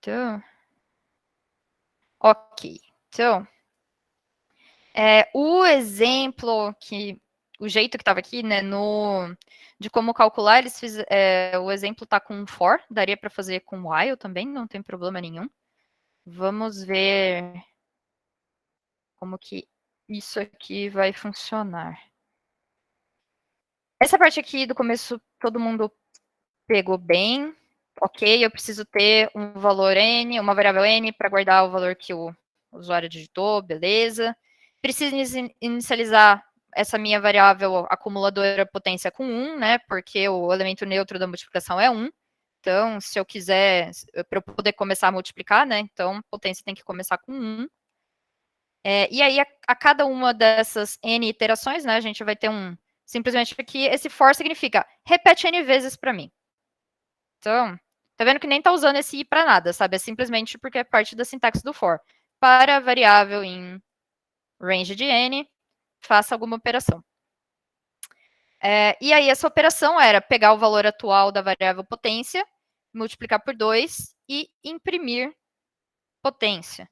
Então, ok. Então, o exemplo o jeito que estava aqui, né, de como calcular, o exemplo está com for, daria para fazer com while também, não tem problema nenhum. Vamos ver como que isso aqui vai funcionar. Essa parte aqui do começo, todo mundo pegou bem. Ok, eu preciso ter um valor n, uma variável n, para guardar o valor que o usuário digitou, beleza. Preciso inicializar essa minha variável acumuladora potência com 1, né? Porque o elemento neutro da multiplicação é 1. Então, se eu quiser, para eu poder começar a multiplicar, né? Então, potência tem que começar com 1. E aí, a cada uma dessas n iterações, né? A gente vai ter simplesmente aqui, esse for significa repete n vezes para mim. Então, tá vendo que nem tá usando esse i para nada, sabe? É simplesmente porque é parte da sintaxe do for. Para variável em range de n, faça alguma operação. E aí, essa operação era pegar o valor atual da variável potência, multiplicar por 2 e imprimir potência.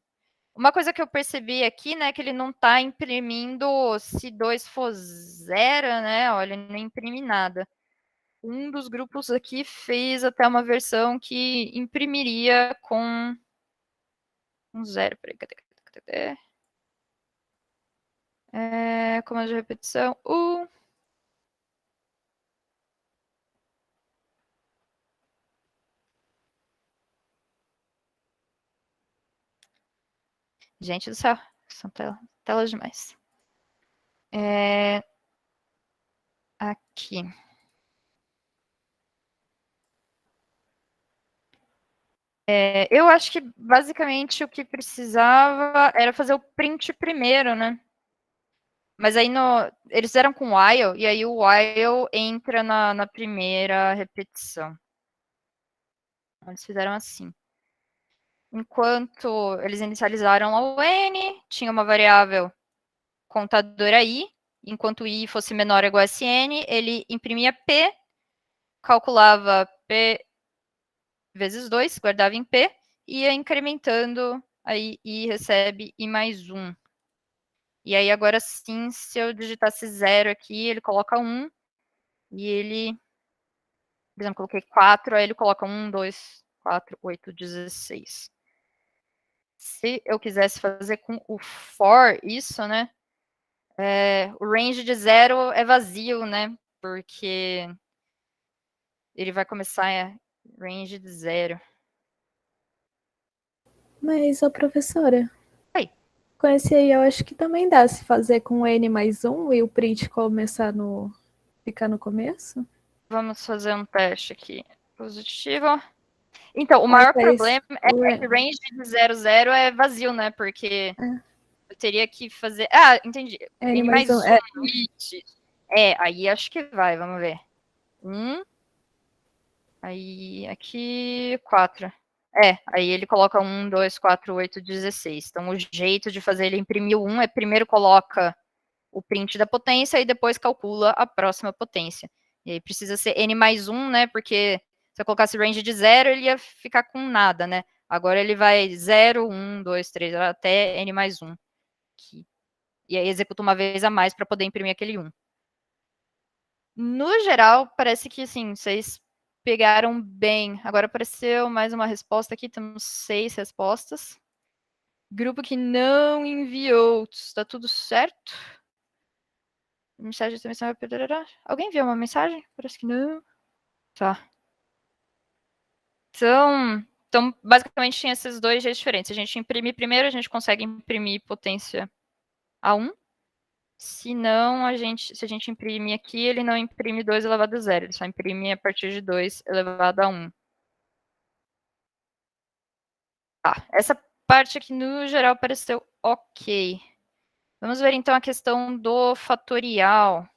Uma coisa que eu percebi aqui, né, que ele não está imprimindo se 2 for 0, né? Olha, ele não imprime nada. Um dos grupos aqui fez até uma versão que imprimiria com um 0. Peraí, cadê? Comando de repetição. Gente do céu, são telas demais. Aqui. Eu acho que basicamente o que precisava era fazer o print primeiro, né? Mas aí eles fizeram com while, e aí o while entra na primeira repetição. Eles fizeram assim. Enquanto eles inicializaram o n, tinha uma variável contadora i, enquanto i fosse menor ou igual a sn, ele imprimia p, calculava p vezes 2, guardava em p, e ia incrementando, aí i recebe i mais 1. E aí agora sim, se eu digitasse 0 aqui, ele coloca 1, e ele, por exemplo, coloquei 4, aí ele coloca 1, 2, 4, 8, 16. Se eu quisesse fazer com o for isso, né, o range de 0 é vazio, né, porque ele vai começar range de 0. Mas, ô professora, Aí. Com esse aí eu acho que também dá se fazer com n mais 1 e o print começar ficar no começo. Vamos fazer um teste aqui. Positivo. Então, o maior problema é que range de 0,0 é vazio, né? Porque eu teria que fazer... Ah, entendi. N mais 1. Aí acho que vai, vamos ver. 1. Aí, aqui, 4. Aí ele coloca 1, 2, 4, 8, 16. Então, o jeito de fazer ele imprimir o 1 é primeiro coloca o print da potência e depois calcula a próxima potência. E aí precisa ser n mais 1, né? Porque se eu colocasse range de 0, ele ia ficar com nada, né? Agora ele vai 0, 1, 2, 3, até n mais 1. E aí executa uma vez a mais para poder imprimir aquele 1. No geral, parece que, assim, vocês pegaram bem. Agora apareceu mais uma resposta aqui, temos 6 respostas. Grupo que não enviou, está tudo certo? Mensagem também vai perder. Alguém enviou uma mensagem? Parece que não. Tá. Então, basicamente, tinha esses dois jeitos diferentes. A gente imprime primeiro, a gente consegue imprimir potência a 1. Se não, se a gente imprimir aqui, ele não imprime 2 elevado a 0. Ele só imprime a partir de 2 elevado a 1. Tá. Essa parte aqui, no geral, pareceu ok. Vamos ver, então, a questão do fatorial.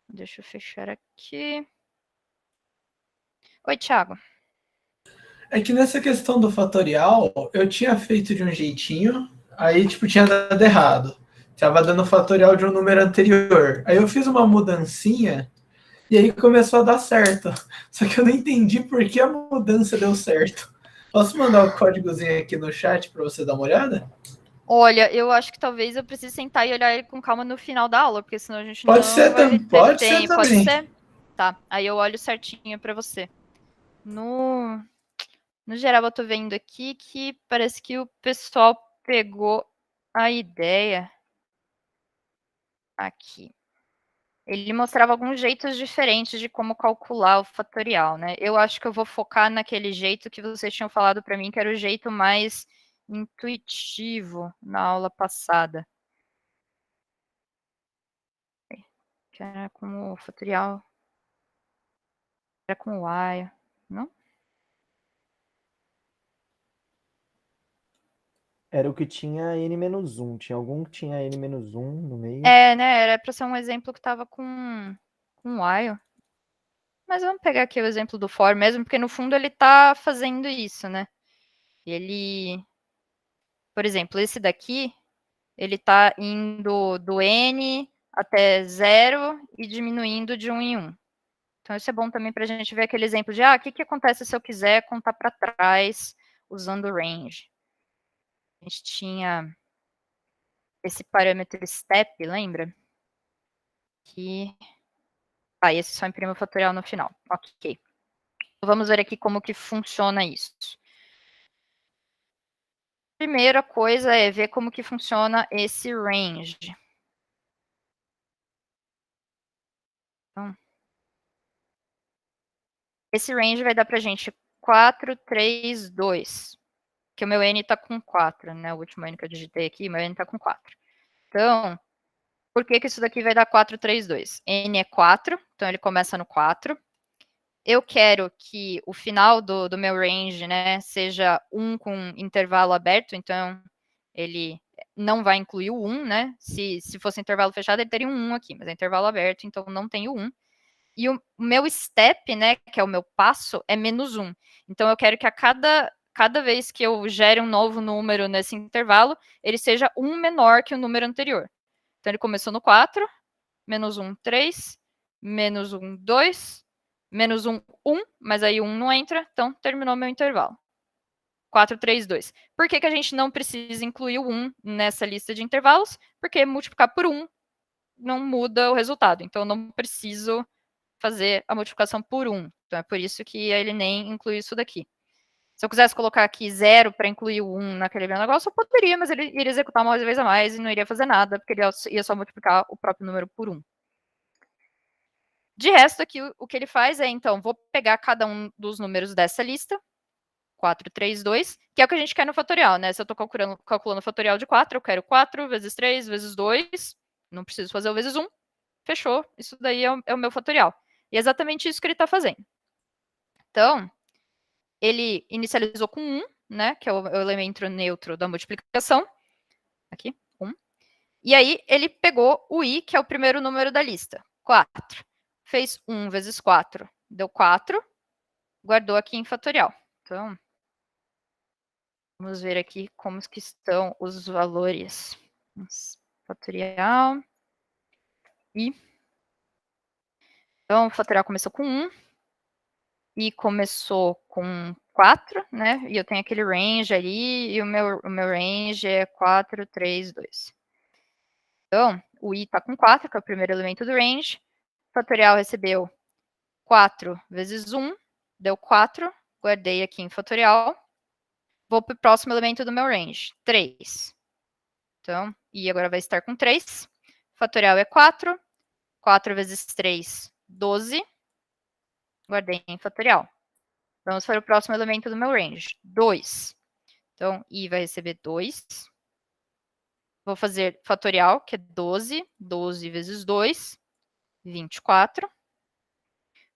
Deixa eu fechar aqui. Oi, Thiago. É que nessa questão do fatorial, eu tinha feito de um jeitinho, aí, tipo, tinha dado errado. Tava dando fatorial de um número anterior. Aí eu fiz uma mudancinha e aí começou a dar certo. Só que eu não entendi por que a mudança deu certo. Posso mandar o códigozinho aqui no chat para você dar uma olhada? Olha, eu acho que talvez eu precise sentar e olhar ele com calma no final da aula, porque senão a gente Pode não ser, vai ter pode ser tempo. Pode também. ser? Tá, aí eu olho certinho para você. No geral, eu tô vendo aqui que parece que o pessoal pegou a ideia aqui. Ele mostrava alguns jeitos diferentes de como calcular o fatorial, né? Eu acho que eu vou focar naquele jeito que vocês tinham falado para mim, que era o jeito mais intuitivo na aula passada. Que era como o fatorial. Era com y, não? Era o que tinha n-1. Tinha algum que tinha n-1 no meio. É, né? Era para ser um exemplo que tava com while. Mas vamos pegar aqui o exemplo do for mesmo, porque no fundo ele tá fazendo isso, né? Ele, por exemplo, esse daqui, ele tá indo do n até 0 e diminuindo de 1 em 1. Então isso é bom também para a gente ver aquele exemplo de, o que acontece se eu quiser contar para trás usando o range. A gente tinha esse parâmetro step, lembra? Que esse só imprime o fatorial no final. Ok. Vamos ver aqui como que funciona isso. Primeira coisa é ver como que funciona esse range. Então, esse range vai dar para a gente 4, 3, 2. Que o meu n está com 4, né? O último n que eu digitei aqui, meu n está com 4. Então, por que isso daqui vai dar 4, 3, 2? N é 4, então ele começa no 4. Eu quero que o final do meu range, né, seja 1 com intervalo aberto, então ele não vai incluir o 1, né? Se fosse intervalo fechado, ele teria um 1 aqui, mas é intervalo aberto, então não tem o 1. E o meu step, né, que é o meu passo, é -1. Então eu quero que a cada vez que eu gere um novo número nesse intervalo, ele seja 1 menor que o número anterior. Então ele começou no 4, -1, 3, -1, 2, -1, 1, mas aí 1 não entra, então terminou meu intervalo. 4, 3, 2. Por que a gente não precisa incluir o 1 nessa lista de intervalos? Porque multiplicar por 1 não muda o resultado. Então eu não preciso fazer a multiplicação por 1. Então é por isso que ele nem inclui isso daqui. Se eu quisesse colocar aqui 0 para incluir o 1 naquele meu negócio, eu poderia, mas ele iria executar uma vez a mais e não iria fazer nada, porque ele ia só multiplicar o próprio número por 1. De resto, aqui o que ele faz é, então, vou pegar cada um dos números dessa lista, 4, 3, 2, que é o que a gente quer no fatorial, né? Se eu estou calculando o fatorial de 4, eu quero 4 vezes 3 vezes 2, não preciso fazer o vezes 1, fechou, isso daí é o meu fatorial. E é exatamente isso que ele está fazendo. Então, ele inicializou com 1, né, que é o elemento neutro da multiplicação. Aqui, 1. E aí, ele pegou o i, que é o primeiro número da lista, 4. Fez 1 vezes 4, deu 4. Guardou aqui em fatorial. Então, vamos ver aqui como que estão os valores. Fatorial. I. Então, o fatorial começou com 1. E começou com 4, né? E eu tenho aquele range ali, e o meu range é 4, 3, 2. Então, o i está com 4, que é o primeiro elemento do range. O fatorial recebeu 4 vezes 1, deu 4. Guardei aqui em fatorial. Vou para o próximo elemento do meu range, 3. Então, i agora vai estar com 3. Fatorial é 4. 4 vezes 3, 12. Guardei em fatorial. Vamos para o próximo elemento do meu range, 2. Então, i vai receber 2. Vou fazer fatorial, que é 12. 12 vezes 2, 24.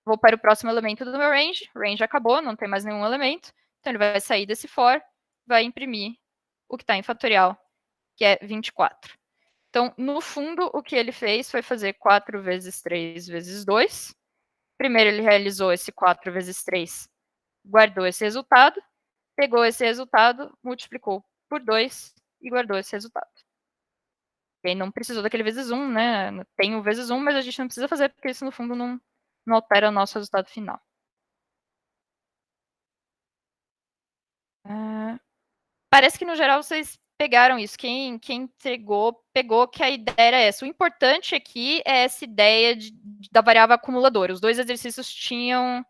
Vou para o próximo elemento do meu range. Range acabou, não tem mais nenhum elemento. Então, ele vai sair desse for, vai imprimir o que está em fatorial, que é 24. Então, no fundo, o que ele fez foi fazer 4 vezes 3 vezes 2. Primeiro, ele realizou esse 4 vezes 3, guardou esse resultado, pegou esse resultado, multiplicou por 2 e guardou esse resultado. E aí não precisou daquele vezes 1, né? Tem o vezes 1, mas a gente não precisa fazer, porque isso, no fundo, não altera o nosso resultado final. parece que, no geral, vocês pegaram isso. Quem pegou que a ideia era essa. O importante aqui é essa ideia da variável acumuladora. Os 2 exercícios tinham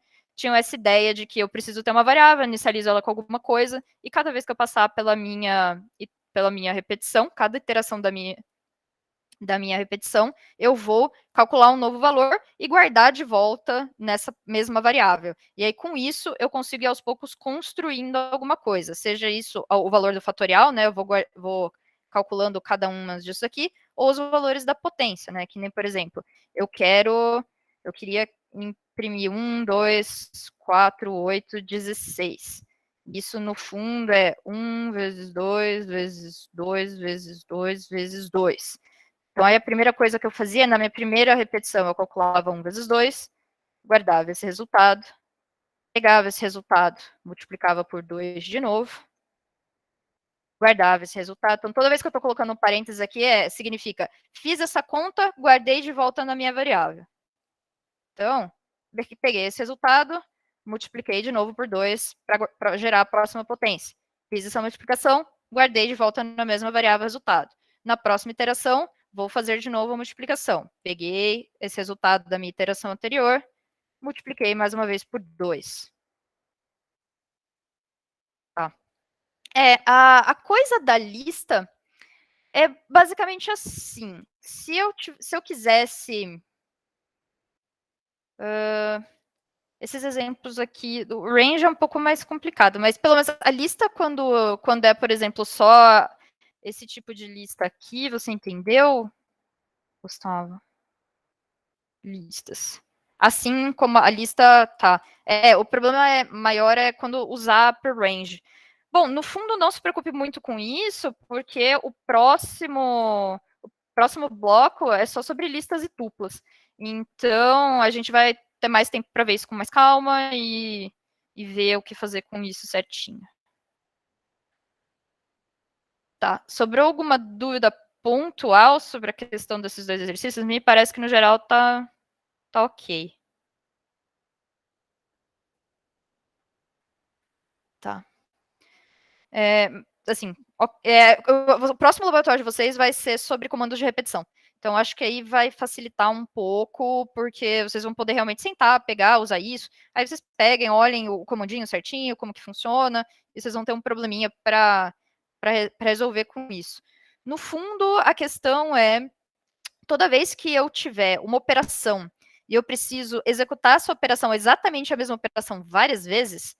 essa ideia de que eu preciso ter uma variável, inicializo ela com alguma coisa, e cada vez que eu passar pela minha repetição, cada iteração da minha repetição, eu vou calcular um novo valor e guardar de volta nessa mesma variável. E aí, com isso, eu consigo ir aos poucos construindo alguma coisa, seja isso o valor do fatorial, né? Eu vou calculando cada uma disso aqui, ou os valores da potência, né? Que nem, por exemplo, eu queria imprimir 1, 2, 4, 8, 16. Isso, no fundo, é 1 vezes 2, vezes 2, vezes 2, vezes 2. Então, aí a primeira coisa que eu fazia, na minha primeira repetição, eu calculava 1 vezes 2, guardava esse resultado, pegava esse resultado, multiplicava por 2 de novo, guardava esse resultado. Então, toda vez que eu estou colocando um parênteses aqui, significa, fiz essa conta, guardei de volta na minha variável. Então, peguei esse resultado, multipliquei de novo por 2 para gerar a próxima potência. Fiz essa multiplicação, guardei de volta na mesma variável resultado. Na próxima iteração, vou fazer de novo a multiplicação. Peguei esse resultado da minha iteração anterior, multipliquei mais uma vez por 2. Tá. A coisa da lista é basicamente assim. Se eu quisesse... esses exemplos aqui, o range é um pouco mais complicado, mas pelo menos a lista, quando é, por exemplo, só esse tipo de lista aqui, você entendeu, Gustavo? Listas. Assim como a lista tá. O problema maior é quando usar per range. Bom, no fundo, não se preocupe muito com isso, porque o próximo bloco é só sobre listas e tuplas. Então, a gente vai ter mais tempo para ver isso com mais calma e ver o que fazer com isso certinho. Tá. Sobrou alguma dúvida pontual sobre a questão desses 2 exercícios? Me parece que, no geral, tá ok. Tá. Assim, o próximo laboratório de vocês vai ser sobre comandos de repetição. Então, acho que aí vai facilitar um pouco, porque vocês vão poder realmente sentar, pegar, usar isso. Aí vocês peguem, olhem o comandinho certinho, como que funciona, e vocês vão ter um probleminha para resolver com isso. No fundo, a questão é, toda vez que eu tiver uma operação e eu preciso executar essa operação, exatamente a mesma operação várias vezes,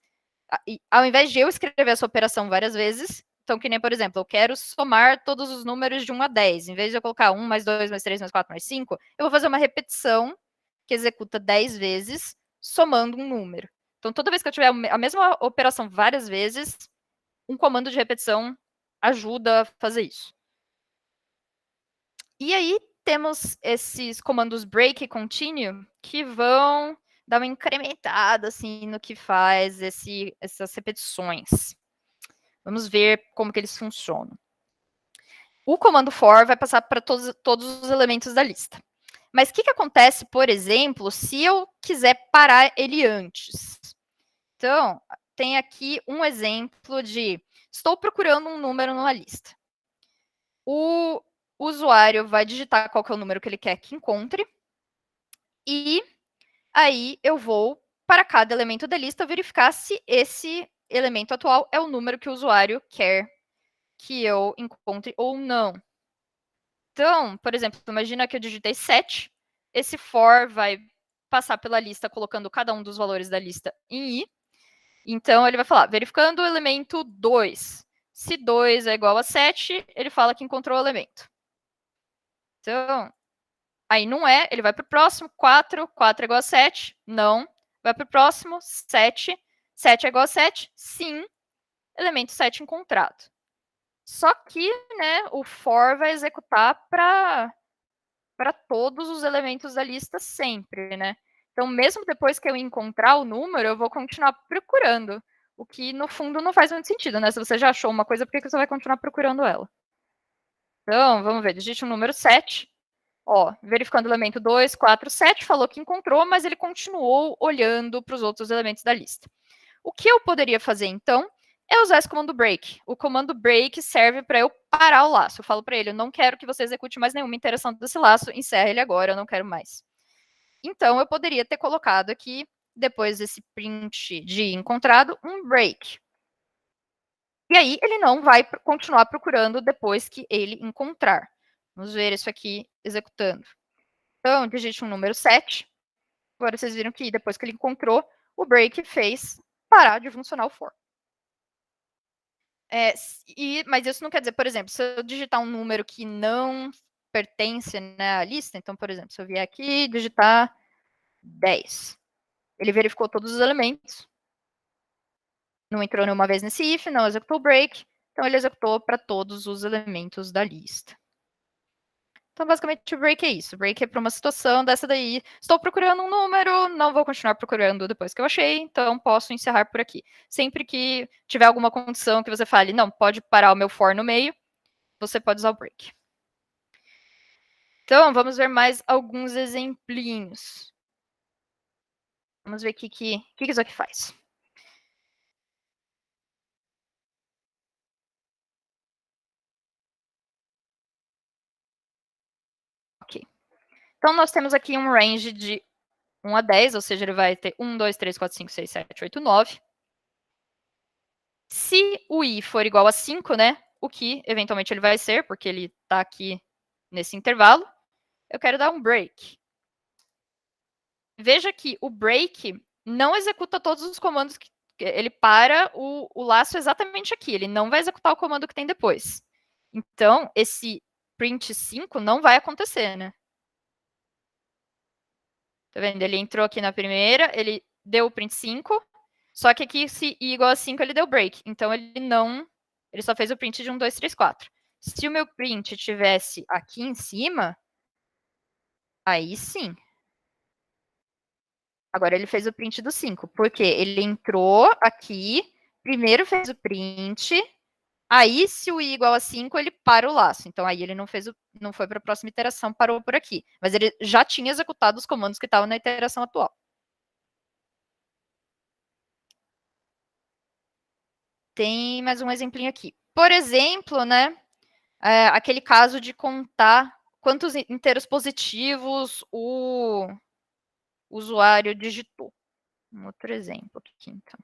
ao invés de eu escrever essa operação várias vezes, então, que nem, por exemplo, eu quero somar todos os números de 1 a 10. Em vez de eu colocar 1 mais 2 mais 3 mais 4 mais 5, eu vou fazer uma repetição que executa 10 vezes, somando um número. Então, toda vez que eu tiver a mesma operação várias vezes, um comando de repetição ajuda a fazer isso. E aí, temos esses comandos break e continue, que vão dar uma incrementada, assim, no que faz essas repetições. Vamos ver como que eles funcionam. O comando for vai passar para todos os elementos da lista. Mas o que acontece, por exemplo, se eu quiser parar ele antes? Então, tem aqui um exemplo de... Estou procurando um número numa lista. O usuário vai digitar qual que é o número que ele quer que encontre. E aí eu vou, para cada elemento da lista, verificar se esse elemento atual é o número que o usuário quer que eu encontre ou não. Então, por exemplo, imagina que eu digitei 7. Esse for vai passar pela lista, colocando cada um dos valores da lista em i. Então, ele vai falar, verificando o elemento 2. Se 2 é igual a 7, ele fala que encontrou o elemento. Então, aí não é, ele vai para o próximo, 4. 4 é igual a 7, não. Vai para o próximo, 7. 7 é igual a 7, sim. Elemento 7 encontrado. Só que, né, o for vai executar para todos os elementos da lista sempre, né? Então, mesmo depois que eu encontrar o número, eu vou continuar procurando. O que, no fundo, não faz muito sentido, né? Se você já achou uma coisa, por que você vai continuar procurando ela? Então, vamos ver. Digite o número 7. Ó, verificando o elemento 2, 4, 7, falou que encontrou, mas ele continuou olhando para os outros elementos da lista. O que eu poderia fazer, então, é usar esse comando break. O comando break serve para eu parar o laço. Eu falo para ele, eu não quero que você execute mais nenhuma interação desse laço, encerra ele agora, eu não quero mais. Então, eu poderia ter colocado aqui, depois desse print de encontrado, um break. E aí, ele não vai continuar procurando depois que ele encontrar. Vamos ver isso aqui executando. Então, digite um número 7. Agora, vocês viram que depois que ele encontrou, o break fez parar de funcionar o for. Mas isso não quer dizer, por exemplo, se eu digitar um número que não pertence, né, à lista, então, por exemplo, se eu vier aqui e digitar 10, ele verificou todos os elementos, não entrou nenhuma vez nesse if, não executou o break, então ele executou para todos os elementos da lista. Então, basicamente, o break é isso. O break é para uma situação dessa daí. Estou procurando um número, não vou continuar procurando depois que eu achei, então posso encerrar por aqui. Sempre que tiver alguma condição que você fale, não, pode parar o meu for no meio, você pode usar o break. Então, vamos ver mais alguns exemplinhos. Vamos ver o que isso aqui faz. Ok. Então, nós temos aqui um range de 1 a 10, ou seja, ele vai ter 1, 2, 3, 4, 5, 6, 7, 8, 9. Se o i for igual a 5, né, o que eventualmente ele vai ser, porque ele está aqui nesse intervalo, eu quero dar um break. Veja que o break não executa todos os comandos, ele para o laço exatamente aqui, ele não vai executar o comando que tem depois. Então, esse print 5 não vai acontecer, né? Tá vendo? Ele entrou aqui na primeira, ele deu o print 5, só que aqui, se i igual a 5, ele deu break. Então, ele só fez o print de 1, 2, 3, 4. Se o meu print tivesse aqui em cima, aí sim. Agora ele fez o print do 5, porque ele entrou aqui, primeiro fez o print, aí se o i igual a 5, ele para o laço. Então aí ele não foi para a próxima iteração, parou por aqui. Mas ele já tinha executado os comandos que estavam na iteração atual. Tem mais um exemplinho aqui. Por exemplo, né, aquele caso de contar quantos inteiros positivos o usuário digitou. Um outro exemplo aqui, então.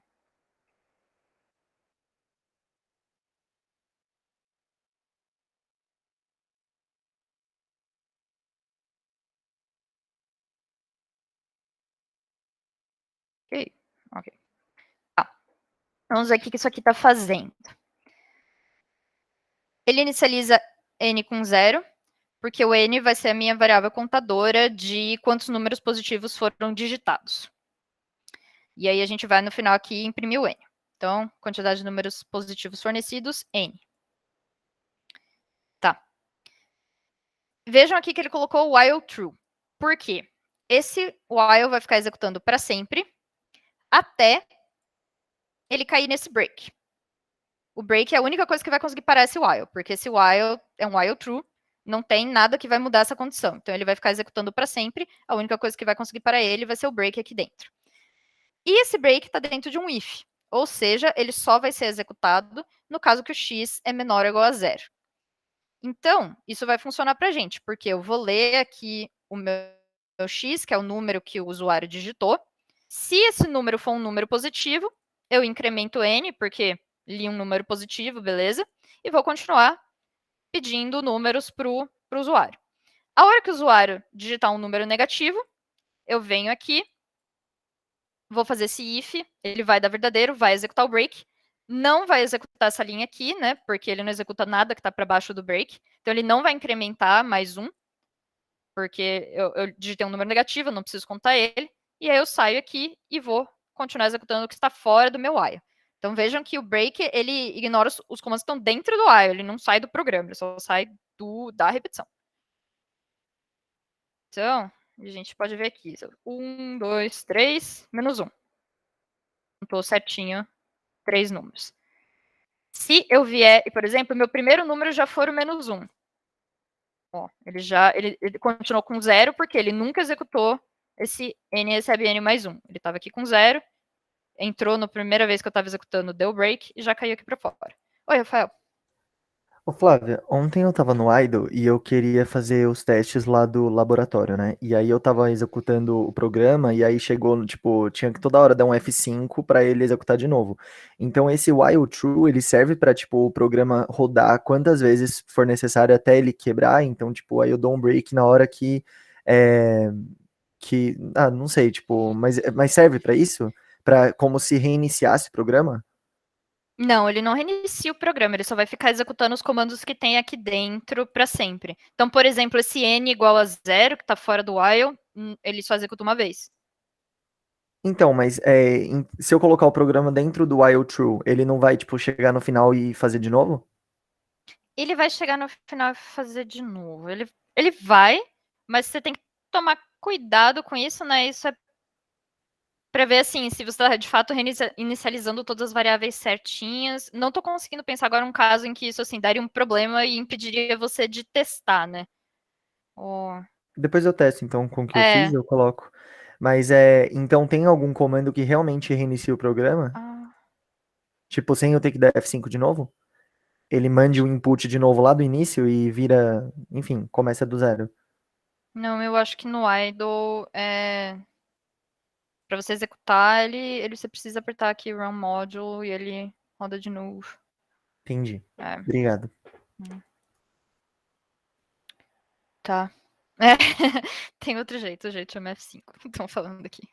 Ok. Tá. Vamos ver o que isso aqui está fazendo. Ele inicializa n com 0, porque o n vai ser a minha variável contadora de quantos números positivos foram digitados. E aí a gente vai no final aqui e imprimir o n. Então, quantidade de números positivos fornecidos, n. Tá. Vejam aqui que ele colocou while true. Por quê? Esse while vai ficar executando para sempre, até ele cair nesse break. O break é a única coisa que vai conseguir parar esse while, porque esse while é um while true, não tem nada que vai mudar essa condição. Então, ele vai ficar executando para sempre, a única coisa que vai conseguir parar ele vai ser o break aqui dentro. E esse break está dentro de um if, ou seja, ele só vai ser executado no caso que o x é menor ou igual a 0. Então, isso vai funcionar para a gente, porque eu vou ler aqui o meu x, que é o número que o usuário digitou. Se esse número for um número positivo, eu incremento n, porque li um número positivo, beleza? E vou continuar pedindo números para o usuário. A hora que o usuário digitar um número negativo, eu venho aqui, vou fazer esse if, ele vai dar verdadeiro, vai executar o break, não vai executar essa linha aqui, né? Porque ele não executa nada que está para baixo do break. Então, ele não vai incrementar mais um, porque eu digitei um número negativo, eu não preciso contar ele. E aí eu saio aqui e vou continuar executando o que está fora do meu while. Então, vejam que o break, ele ignora os comandos que estão dentro do while, ele não sai do programa, ele só sai da repetição. Então, a gente pode ver aqui. 1, 2, 3, menos 1. Contou certinho 3 números. Se eu vier, por exemplo, meu primeiro número já for o menos 1. Ó, ele continuou com 0, porque ele nunca executou esse n recebe n mais 1. Ele estava aqui com 0, entrou na primeira vez que eu estava executando, deu break e já caiu aqui para fora. Oi, Rafael. Ô, Flávia, ontem eu tava no Idle e eu queria fazer os testes lá do laboratório, né? E aí eu tava executando o programa e aí chegou, tipo, tinha que toda hora dar um F5 pra ele executar de novo. Então esse while true, ele serve pra, tipo, o programa rodar quantas vezes for necessário até ele quebrar. Então, tipo, aí eu dou um break na hora é, não sei, tipo, mas serve pra isso? Pra, como se reiniciasse o programa? Não, ele não reinicia o programa, ele só vai ficar executando os comandos que tem aqui dentro para sempre. Então, por exemplo, esse n igual a 0, que está fora do while, ele só executa uma vez. Então, mas se eu colocar o programa dentro do while true, ele não vai, tipo, chegar no final e fazer de novo? Ele vai chegar no final e fazer de novo. Ele vai, mas você tem que tomar cuidado com isso, né? Isso é para ver, assim, se você está, de fato, inicializando todas as variáveis certinhas. Não estou conseguindo pensar agora um caso em que isso, assim, daria um problema e impediria você de testar, né? Oh. Depois eu testo, então, com o que eu fiz, É. eu coloco. Mas, então tem algum comando que realmente reinicia o programa? Ah. Tipo, sem eu ter que dar F5 de novo? Ele mande o input de novo lá do início e vira, enfim, começa do zero. Não, eu acho que no idle, para você executar, você precisa apertar aqui run module e ele roda de novo. Entendi. É. Obrigado. Tá. Tem outro jeito, o jeito chama F5. Estão falando aqui.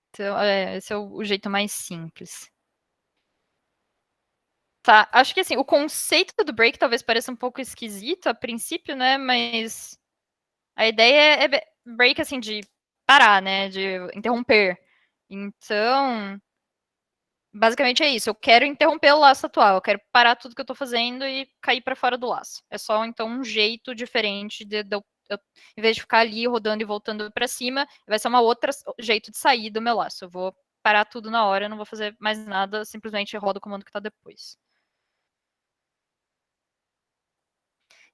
Então, esse é o jeito mais simples. Tá, acho que assim, o conceito do break talvez pareça um pouco esquisito a princípio, né? Mas a ideia é break, assim, de parar, né? De interromper. Então, basicamente é isso. Eu quero interromper o laço atual. Eu quero parar tudo que eu estou fazendo e cair para fora do laço. É só, então, um jeito diferente de eu, em vez de ficar ali rodando e voltando para cima, vai ser uma outra jeito de sair do meu laço. Eu vou parar tudo na hora, não vou fazer mais nada, simplesmente rodo o comando que está depois.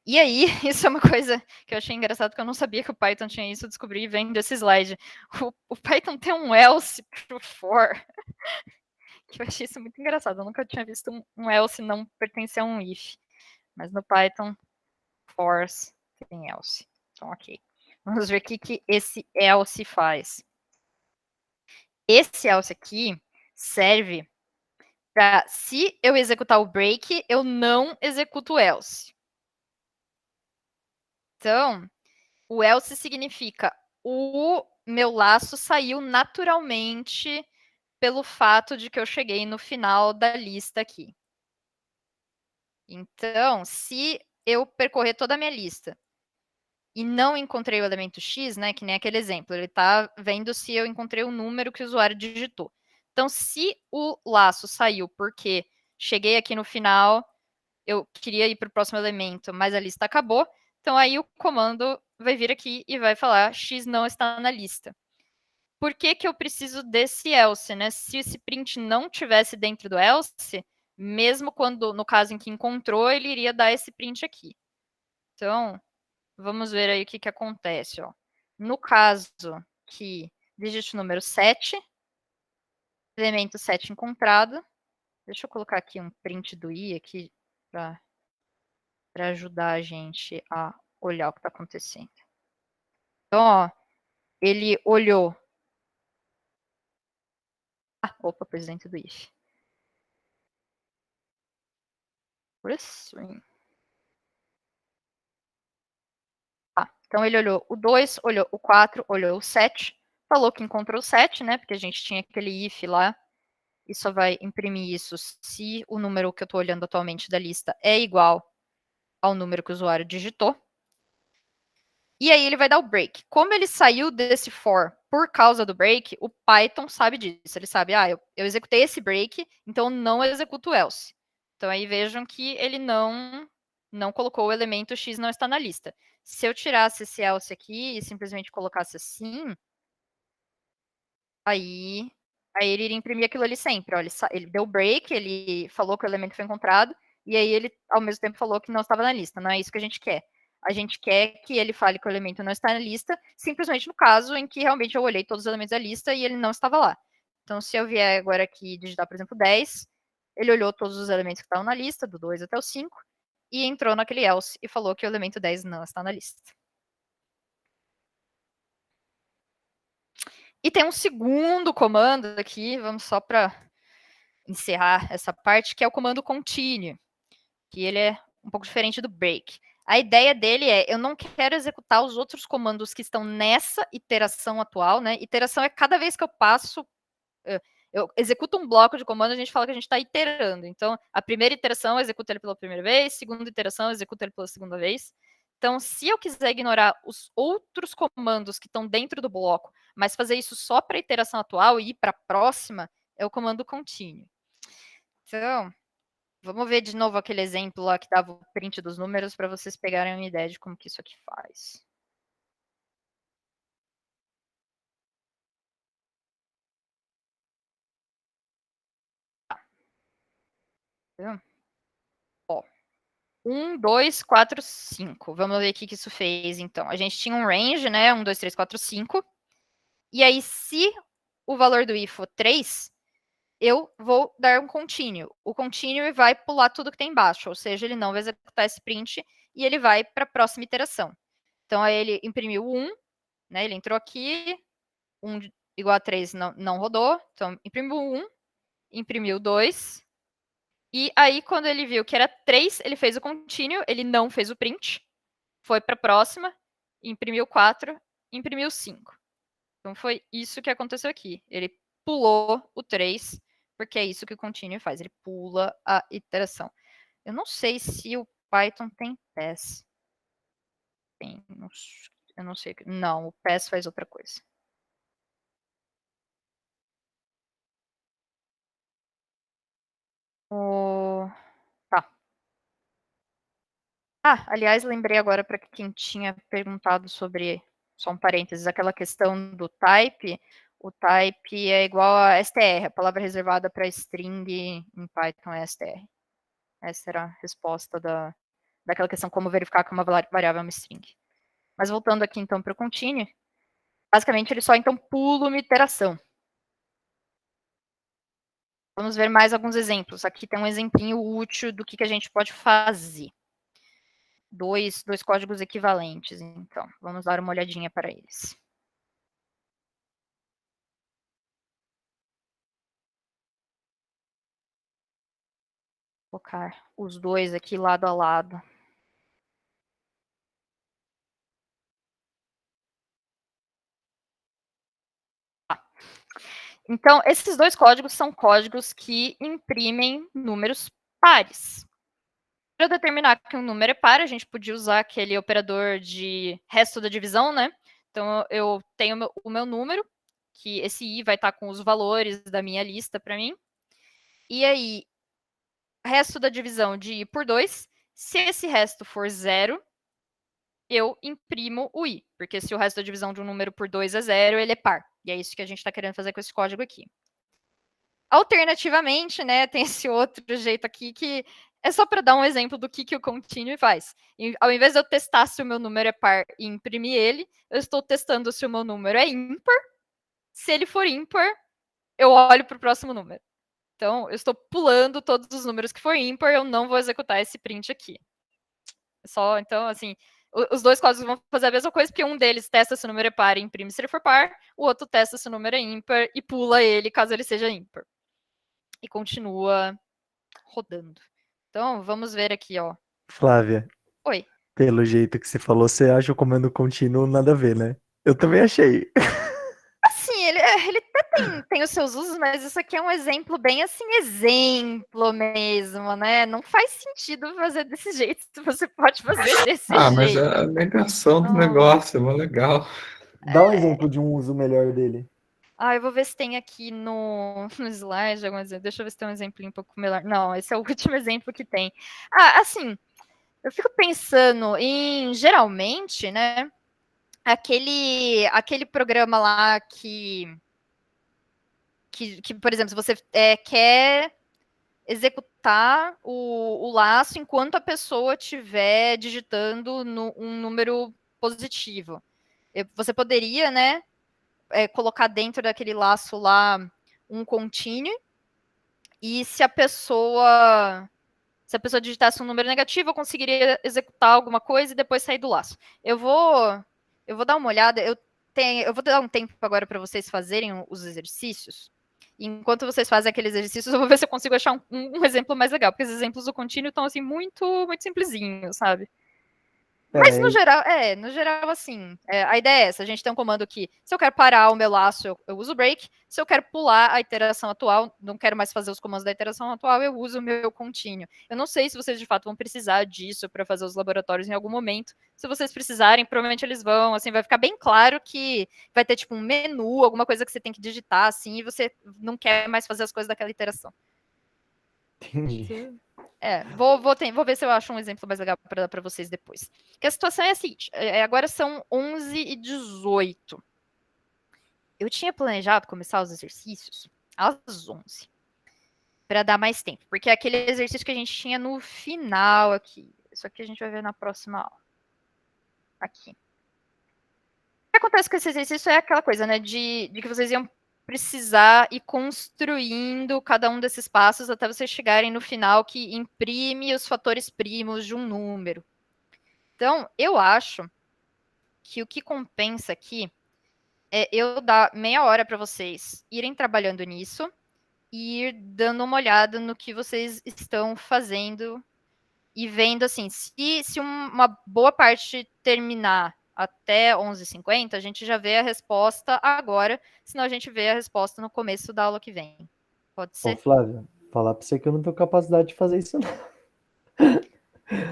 E aí, isso é uma coisa que eu achei engraçado, porque eu não sabia que o Python tinha isso, eu descobri vendo esse slide. O Python tem um else pro for, que eu achei isso muito engraçado. Eu nunca tinha visto um else não pertencer a um if. Mas no Python, force tem else. Então, ok. Vamos ver o que esse else faz. Esse else aqui serve para, se eu executar o break, eu não executo o else. Então, o else significa o meu laço saiu naturalmente pelo fato de que eu cheguei no final da lista aqui. Então, se eu percorrer toda a minha lista e não encontrei o elemento X, né, que nem aquele exemplo, ele está vendo se eu encontrei o número que o usuário digitou. Então, se o laço saiu porque cheguei aqui no final, eu queria ir para o próximo elemento, mas a lista acabou, então aí o comando vai vir aqui e vai falar X não está na lista. Por que eu preciso desse else, né? Se esse print não tivesse dentro do else, mesmo quando, no caso em que encontrou, ele iria dar esse print aqui. Então, vamos ver aí o que acontece. Ó. No caso que dígito número 7, elemento 7 encontrado. Deixa eu colocar aqui um print do i aqui para ajudar a gente a olhar o que está acontecendo. Então, ó, ele olhou. Opa, pôs dentro do if. String. Então, ele olhou o 2, olhou o 4, olhou o 7, falou que encontrou o 7, né? Porque a gente tinha aquele if lá, e só vai imprimir isso se o número que eu estou olhando atualmente da lista é igual ao número que o usuário digitou. E aí ele vai dar o break. Como ele saiu desse for por causa do break, o Python sabe disso. Ele sabe, eu executei esse break, então não executo o else. Então aí vejam que ele não colocou o elemento X não está na lista. Se eu tirasse esse else aqui e simplesmente colocasse assim, aí ele iria imprimir aquilo ali sempre. Ó, ele deu break, ele falou que o elemento foi encontrado, e aí ele, ao mesmo tempo, falou que não estava na lista. Não é isso que a gente quer. a gente quer que ele fale que o elemento não está na lista, simplesmente no caso em que realmente eu olhei todos os elementos da lista e ele não estava lá. Então, se eu vier agora aqui digitar, por exemplo, 10, ele olhou todos os elementos que estavam na lista, do 2 até o 5, e entrou naquele else e falou que o elemento 10 não está na lista. E tem um segundo comando aqui, vamos só para encerrar essa parte, que é o comando continue, que ele é um pouco diferente do break. A ideia dele é, eu não quero executar os outros comandos que estão nessa iteração atual, né? Iteração é cada vez que eu passo, eu executo um bloco de comando, a gente fala que a gente está iterando. Então, a primeira iteração, eu executo ele pela primeira vez, segunda iteração, eu executo ele pela segunda vez. Então, se eu quiser ignorar os outros comandos que estão dentro do bloco, mas fazer isso só para a iteração atual e ir para a próxima, é o comando continue. Então, vamos ver de novo aquele exemplo lá que dava o print dos números para vocês pegarem uma ideia de como que isso aqui faz. Tá. Ó, 1, 2, 4, 5. Vamos ver o que isso fez, então. A gente tinha um range, né? 1, 2, 3, 4, 5. E aí, se o valor do i for 3, eu vou dar um continue. O continue vai pular tudo que tem embaixo, ou seja, ele não vai executar esse print e ele vai para a próxima iteração. Então, aí ele imprimiu 1, né? Ele entrou aqui, 1 igual a 3 não rodou, então imprimiu 1, imprimiu 2, e aí quando ele viu que era 3, ele fez o continue, ele não fez o print, foi para a próxima, imprimiu 4, imprimiu 5. Então foi isso que aconteceu aqui. Ele pulou o 3, porque é isso que o continue faz, ele pula a iteração. Eu não sei se o Python tem pass. Tem, eu não sei. Não, o pass faz outra coisa. Tá. Ah, aliás, lembrei agora para quem tinha perguntado sobre, só um parênteses, aquela questão do type. O type é igual a str, a palavra reservada para string em Python é str. Essa era a resposta daquela questão como verificar que uma variável é uma string. Mas voltando aqui então para o continue, basicamente ele só então pula uma iteração. Vamos ver mais alguns exemplos. Aqui tem um exemplinho útil do que a gente pode fazer. Dois códigos equivalentes, então. Vamos dar uma olhadinha para eles. Vou colocar os dois aqui lado a lado. Então, esses dois códigos são códigos que imprimem números pares. Para determinar que um número é par, a gente podia usar aquele operador de resto da divisão, né? Então, eu tenho o meu número, que esse i vai estar com os valores da minha lista para mim. E aí, resto da divisão de i por 2, se esse resto for 0, eu imprimo o i, porque se o resto da divisão de um número por 2 é 0, ele é par. E é isso que a gente está querendo fazer com esse código aqui. Alternativamente, né, tem esse outro jeito aqui que é só para dar um exemplo do que o continue faz. E, ao invés de eu testar se o meu número é par e imprimir ele, eu estou testando se o meu número é ímpar. Se ele for ímpar, eu olho para o próximo número. Então, eu estou pulando todos os números que for ímpar, eu não vou executar esse print aqui. Só, então, assim, os dois códigos vão fazer a mesma coisa, porque um deles testa se o número é par e imprime se ele for par, o outro testa se o número é ímpar e pula ele caso ele seja ímpar. E continua rodando. Então, vamos ver aqui, ó. Flávia, Oi. pelo jeito que você falou, você acha o comando contínuo nada a ver, né? Eu também achei. Assim, ele até tem os seus usos, mas isso aqui é um exemplo bem assim, exemplo mesmo, né? Não faz sentido fazer desse jeito, você pode fazer desse jeito. Mas é a negação do negócio, é mó legal. Dá um exemplo de um uso melhor dele. Eu vou ver se tem aqui no slide algum exemplo. Deixa eu ver se tem um exemplinho um pouco melhor. Não, esse é o último exemplo que tem. Assim, eu fico pensando em, geralmente, né, aquele programa lá que por exemplo, se você quer executar encurtar o laço enquanto a pessoa estiver digitando um número positivo. Você poderia, né, colocar dentro daquele laço lá um contínuo, e se a pessoa digitasse um número negativo, eu conseguiria executar alguma coisa e depois sair do laço. Eu vou dar uma olhada, eu vou dar um tempo agora para vocês fazerem os exercícios. Enquanto vocês fazem aqueles exercícios, eu vou ver se eu consigo achar um exemplo mais legal, porque os exemplos do contínuo estão assim muito, muito simplesinhos, sabe? Mas no geral, assim, a ideia é essa. A gente tem um comando que, se eu quero parar o meu laço, eu uso o break. Se eu quero pular a iteração atual, não quero mais fazer os comandos da iteração atual, eu uso o meu contínuo. Eu não sei se vocês, de fato, vão precisar disso para fazer os laboratórios em algum momento. Se vocês precisarem, provavelmente eles vão, assim, vai ficar bem claro que vai ter, tipo, um menu, alguma coisa que você tem que digitar, assim, e você não quer mais fazer as coisas daquela iteração. Entendi. Vou ver se eu acho um exemplo mais legal para dar para vocês depois. Que a situação é a seguinte: agora são 11h18. Eu tinha planejado começar os exercícios às 11 para dar mais tempo, porque é aquele exercício que a gente tinha no final aqui. Isso aqui a gente vai ver na próxima aula. Aqui. O que acontece com esse exercício é aquela coisa, né, de que vocês iam precisar ir construindo cada um desses passos até vocês chegarem no final que imprime os fatores primos de um número. Então, eu acho que o que compensa aqui é eu dar meia hora para vocês irem trabalhando nisso e ir dando uma olhada no que vocês estão fazendo e vendo, assim, se uma boa parte terminar até 11h50, a gente já vê a resposta agora, senão a gente vê a resposta no começo da aula que vem. Pode Ô, ser? Flávia, falar pra você que eu não tenho capacidade de fazer isso, não.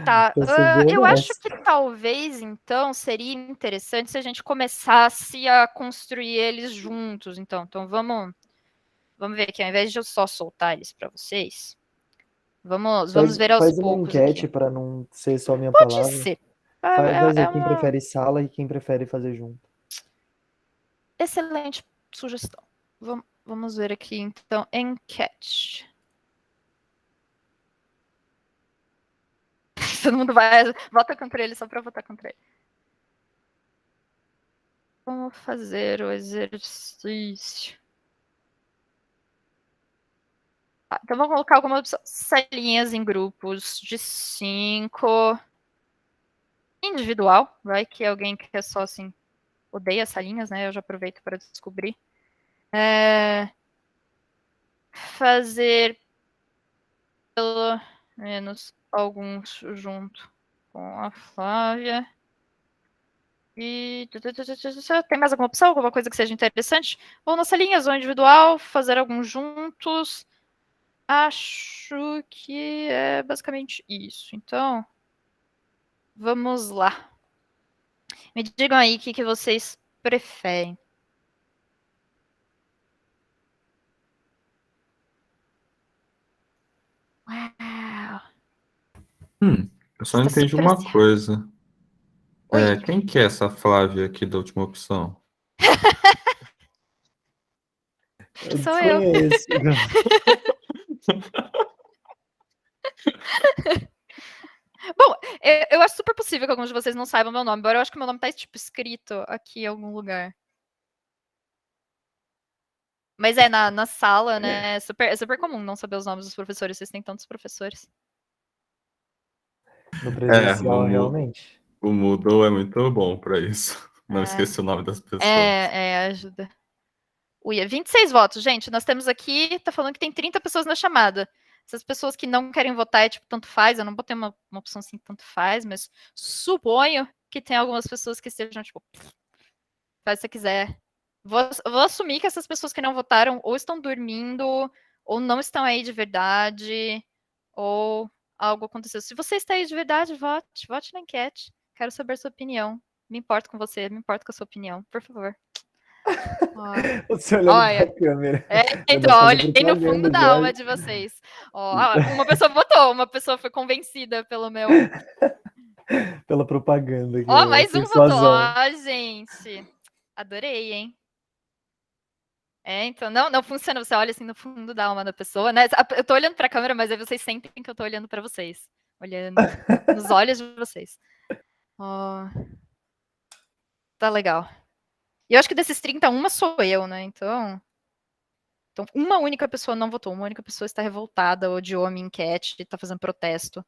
Tá, Pra ser bem eu acho honesto. que talvez, então, seria interessante se a gente começasse a construir eles juntos, então. Então, vamos ver aqui, ao invés de eu só soltar eles para vocês, vamos ver aos Faz uma poucos enquete aqui. para não ser só minha Pode palavra. ser. Faz É aí quem uma prefere sala e quem prefere fazer junto. excelente sugestão. Vamos ver aqui, então, enquete. Todo mundo vota contra ele só para votar contra ele. Vamos fazer o exercício. Então, vamos colocar algumas salinhas em grupos de 5. Individual, vai que alguém que é só assim, odeia salinhas, né? Eu já aproveito para descobrir. Fazer pelo menos alguns junto com a Flávia. E tem mais alguma opção? Alguma coisa que seja interessante? Ou nas salinhas, ou individual, fazer alguns juntos. Acho que é basicamente isso. Então, vamos lá. Me digam aí o que vocês preferem. Uau! Eu só não Está entendi super uma ansiosa. coisa. Oi. Quem que é essa Flávia aqui da última opção? Eu Sou eu. desconheço. Bom, eu acho super possível que alguns de vocês não saibam meu nome, embora eu acho que meu nome tá, tipo, escrito aqui em algum lugar. Mas na sala, né, é super comum não saber os nomes dos professores, vocês têm tantos professores. No presencial, realmente. O Moodle é muito bom para isso. Não esqueci o nome das pessoas. Ajuda. Uia, 26 votos, gente, nós temos aqui, tá falando que tem 30 pessoas na chamada. Essas pessoas que não querem votar é tipo, tanto faz, eu não botei uma opção assim, tanto faz, mas suponho que tem algumas pessoas que estejam, tipo, faz se você quiser. Vou assumir que essas pessoas que não votaram ou estão dormindo, ou não estão aí de verdade, ou algo aconteceu. Se você está aí de verdade, vote na enquete. Quero saber sua opinião. Me importo com você, me importo com a sua opinião, por favor. Você olhando Olha, pra câmera. então, olhei no propaganda fundo da já. alma de vocês. Uma pessoa votou, uma pessoa foi convencida pelo meu. Pela propaganda. Mais um votou. Gente. Adorei, hein? Então, não funciona. Você olha assim no fundo da alma da pessoa, né? Eu tô olhando pra câmera, mas aí vocês sentem que eu tô olhando pra vocês. Olhando nos olhos de vocês. Ó, tá legal. E eu acho que desses 30, uma sou eu, né? Então, uma única pessoa não votou. Uma única pessoa está revoltada, odiou a minha enquete, tá fazendo protesto.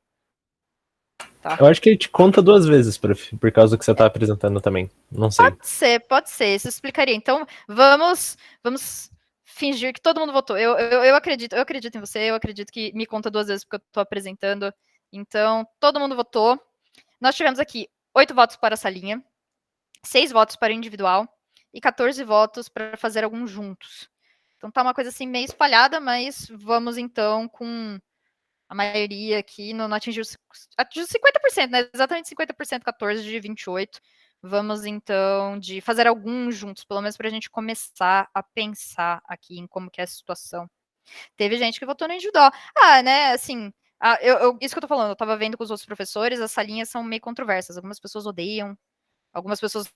Tá. Eu acho que ele te conta 2 vezes por causa do que você tá apresentando também. Não sei. Pode ser. Isso explicaria. Então, vamos fingir que todo mundo votou. Eu acredito em você, eu acredito que me conta 2 vezes porque eu tô apresentando. Então, todo mundo votou. Nós tivemos aqui 8 votos para a salinha, 6 votos para o individual e 14 votos para fazer alguns juntos. Então tá uma coisa assim meio espalhada, mas vamos então com a maioria aqui, não atingiu 50%, né? Exatamente 50%, 14 de 28. Vamos então de fazer alguns juntos, pelo menos para a gente começar a pensar aqui em como que é a situação. Teve gente que votou no individual. Né, assim, isso que eu tô falando, eu tava vendo com os outros professores, as salinhas são meio controversas. Algumas pessoas odeiam, algumas pessoas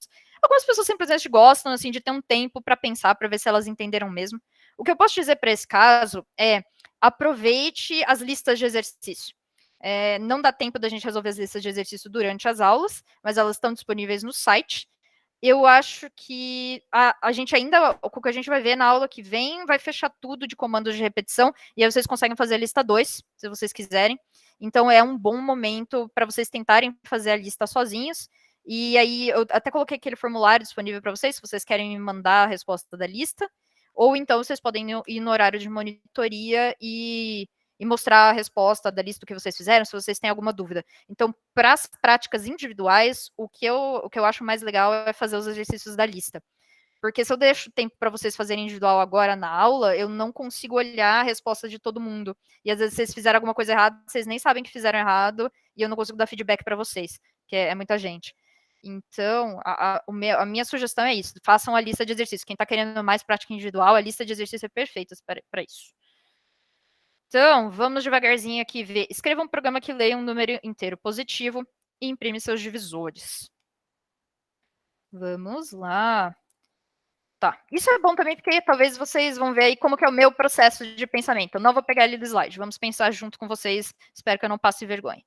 simplesmente gostam, assim, de ter um tempo para pensar, para ver se elas entenderam mesmo. O que eu posso dizer para esse caso é aproveite as listas de exercício. Não dá tempo da gente resolver as listas de exercício durante as aulas, mas elas estão disponíveis no site. Eu acho que a gente ainda, o que a gente vai ver na aula que vem, vai fechar tudo de comandos de repetição, e aí vocês conseguem fazer a lista 2, se vocês quiserem. Então é um bom momento para vocês tentarem fazer a lista sozinhos. E aí eu até coloquei aquele formulário disponível para vocês, se vocês querem me mandar a resposta da lista. Ou então vocês podem ir no horário de monitoria e mostrar a resposta da lista que vocês fizeram, se vocês têm alguma dúvida. Então, para as práticas individuais, o que eu acho mais legal é fazer os exercícios da lista. Porque se eu deixo tempo para vocês fazerem individual agora na aula, eu não consigo olhar a resposta de todo mundo. E às vezes vocês fizeram alguma coisa errada, vocês nem sabem que fizeram errado, e eu não consigo dar feedback para vocês, que é muita gente. Então, a minha sugestão é isso, façam a lista de exercícios. Quem está querendo mais prática individual, a lista de exercícios é perfeita para isso. Então, vamos devagarzinho aqui ver. Escreva um programa que leia um número inteiro positivo e imprime seus divisores. Vamos lá. Tá, isso é bom também porque talvez vocês vão ver aí como que é o meu processo de pensamento. Eu não vou pegar ele do slide, vamos pensar junto com vocês. Espero que eu não passe vergonha.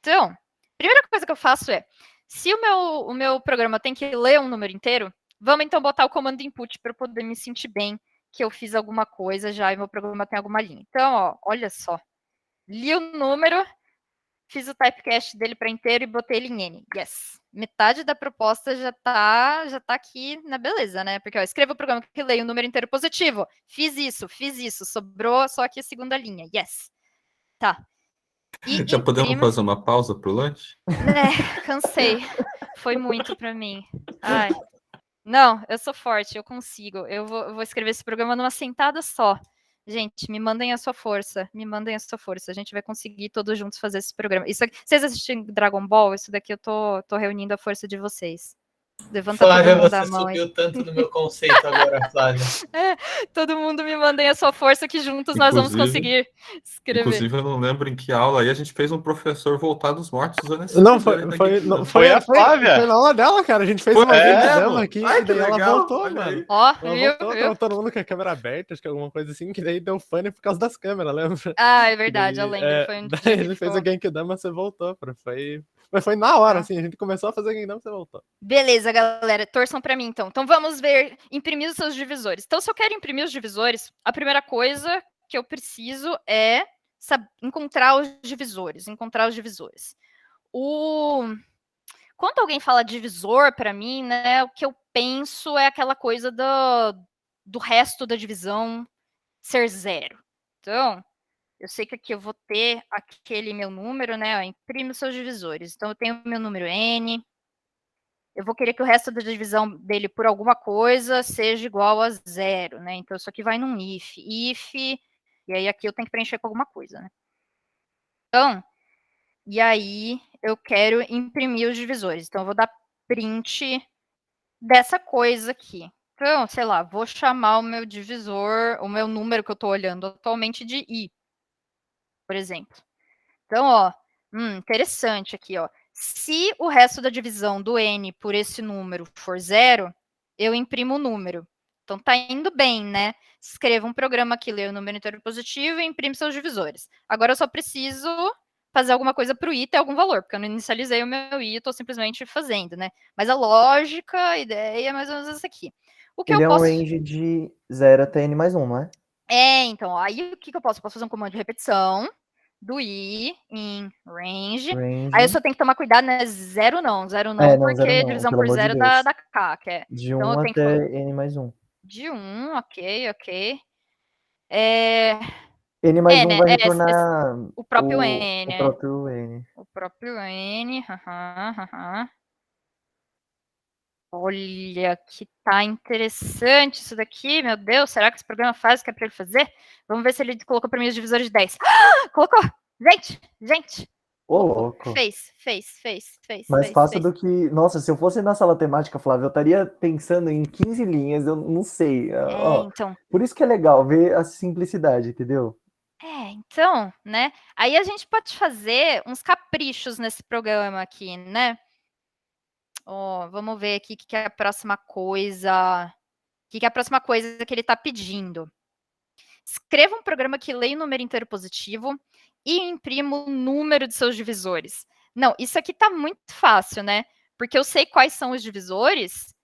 Então, a primeira coisa que eu faço é, se o meu programa tem que ler um número inteiro, vamos então botar o comando input para eu poder me sentir bem que eu fiz alguma coisa já e meu programa tem alguma linha. Então, ó, olha só. Li o número, fiz o typecast dele para inteiro e botei ele em N. Yes. Metade da proposta já tá aqui na beleza, né? Porque, ó, escreva o programa que leia um número inteiro positivo. Fiz isso. Sobrou só aqui a segunda linha. Yes. Tá. Já podemos fazer uma pausa pro lanche? Cansei. Foi muito para mim. Ai. Não, eu sou forte, eu consigo. Eu vou escrever esse programa numa sentada só. Gente, me mandem a sua força. A gente vai conseguir todos juntos fazer esse programa. Isso aqui, vocês assistem Dragon Ball? Isso daqui eu tô reunindo a força de vocês. Levanta Flávia, todo mundo você a mão subiu aí. tanto no meu conceito agora, Flávia. Todo mundo me mandem a sua força que juntos nós vamos conseguir escrever. Inclusive, eu não lembro em que aula aí a gente fez um professor voltar dos mortos usando esse Não, foi a Flávia. Foi na aula dela, cara. A gente fez uma videodemo aqui e daí ela voltou, mano. Ó, ela voltou, tava todo mundo com a câmera aberta, acho que alguma coisa assim, que daí deu pane por causa das câmeras, lembra? É verdade, eu lembro. Foi um dia daí a gente fez o Genkidama, você voltou, mas foi na hora, assim, a gente começou a fazer Genkidama, você voltou. Beleza, galera, torçam pra mim, então. Então vamos ver, imprimir os seus divisores. Então, se eu quero imprimir os divisores, a primeira coisa que eu preciso é encontrar os divisores. Quando alguém fala divisor, para mim, né, o que eu penso é aquela coisa do resto da divisão ser 0. Então, eu sei que aqui eu vou ter aquele meu número, né, ó, imprime os seus divisores. Então, eu tenho o meu número N, eu vou querer que o resto da divisão dele por alguma coisa seja igual a 0, né? Então, isso aqui vai num if, e aí aqui eu tenho que preencher com alguma coisa, né? Então, e aí eu quero imprimir os divisores. Então, eu vou dar print dessa coisa aqui. Então, sei lá, vou chamar o meu divisor, o meu número que eu estou olhando atualmente de i, por exemplo. Então, ó, interessante aqui, ó. Se o resto da divisão do n por esse número for 0, eu imprimo o número. Então tá indo bem, né? Escreva um programa que lê o número inteiro positivo e imprime seus divisores. Agora eu só preciso fazer alguma coisa para o i ter algum valor, porque eu não inicializei o meu i, eu estou simplesmente fazendo, né? Mas a lógica, a ideia é mais ou menos essa aqui. O que Ele eu é um posso... range de 0 até n mais 1, não é? Então, aí o que eu posso? Eu posso fazer um comando de repetição do i em range. Aí eu só tenho que tomar cuidado, né? Zero não, não, porque zero não, divisão pelo por amor de zero Deus. dá k, que é. De Então 1 eu tenho que até n mais 1. De 1, ok. N mais 1 né? vai retornar o próprio o n. próprio n. O próprio n, Olha, que tá interessante isso daqui, meu Deus, será que esse programa faz o que é para ele fazer? Vamos ver se ele colocou para mim os divisores de 10. Colocou! Gente! Ô, louco. Fez. Mais fácil do que... Nossa, se eu fosse na sala temática, Flávio, eu estaria pensando em 15 linhas, eu não sei. Então. Por isso que é legal ver a simplicidade, entendeu? Então, né? Aí a gente pode fazer uns caprichos nesse programa aqui, né? Vamos ver aqui o que é a próxima coisa. O que é a próxima coisa que ele está pedindo? Escreva um programa que leia o número inteiro positivo e imprima o número de seus divisores. Não, isso aqui está muito fácil, né? Porque eu sei quais são os divisores,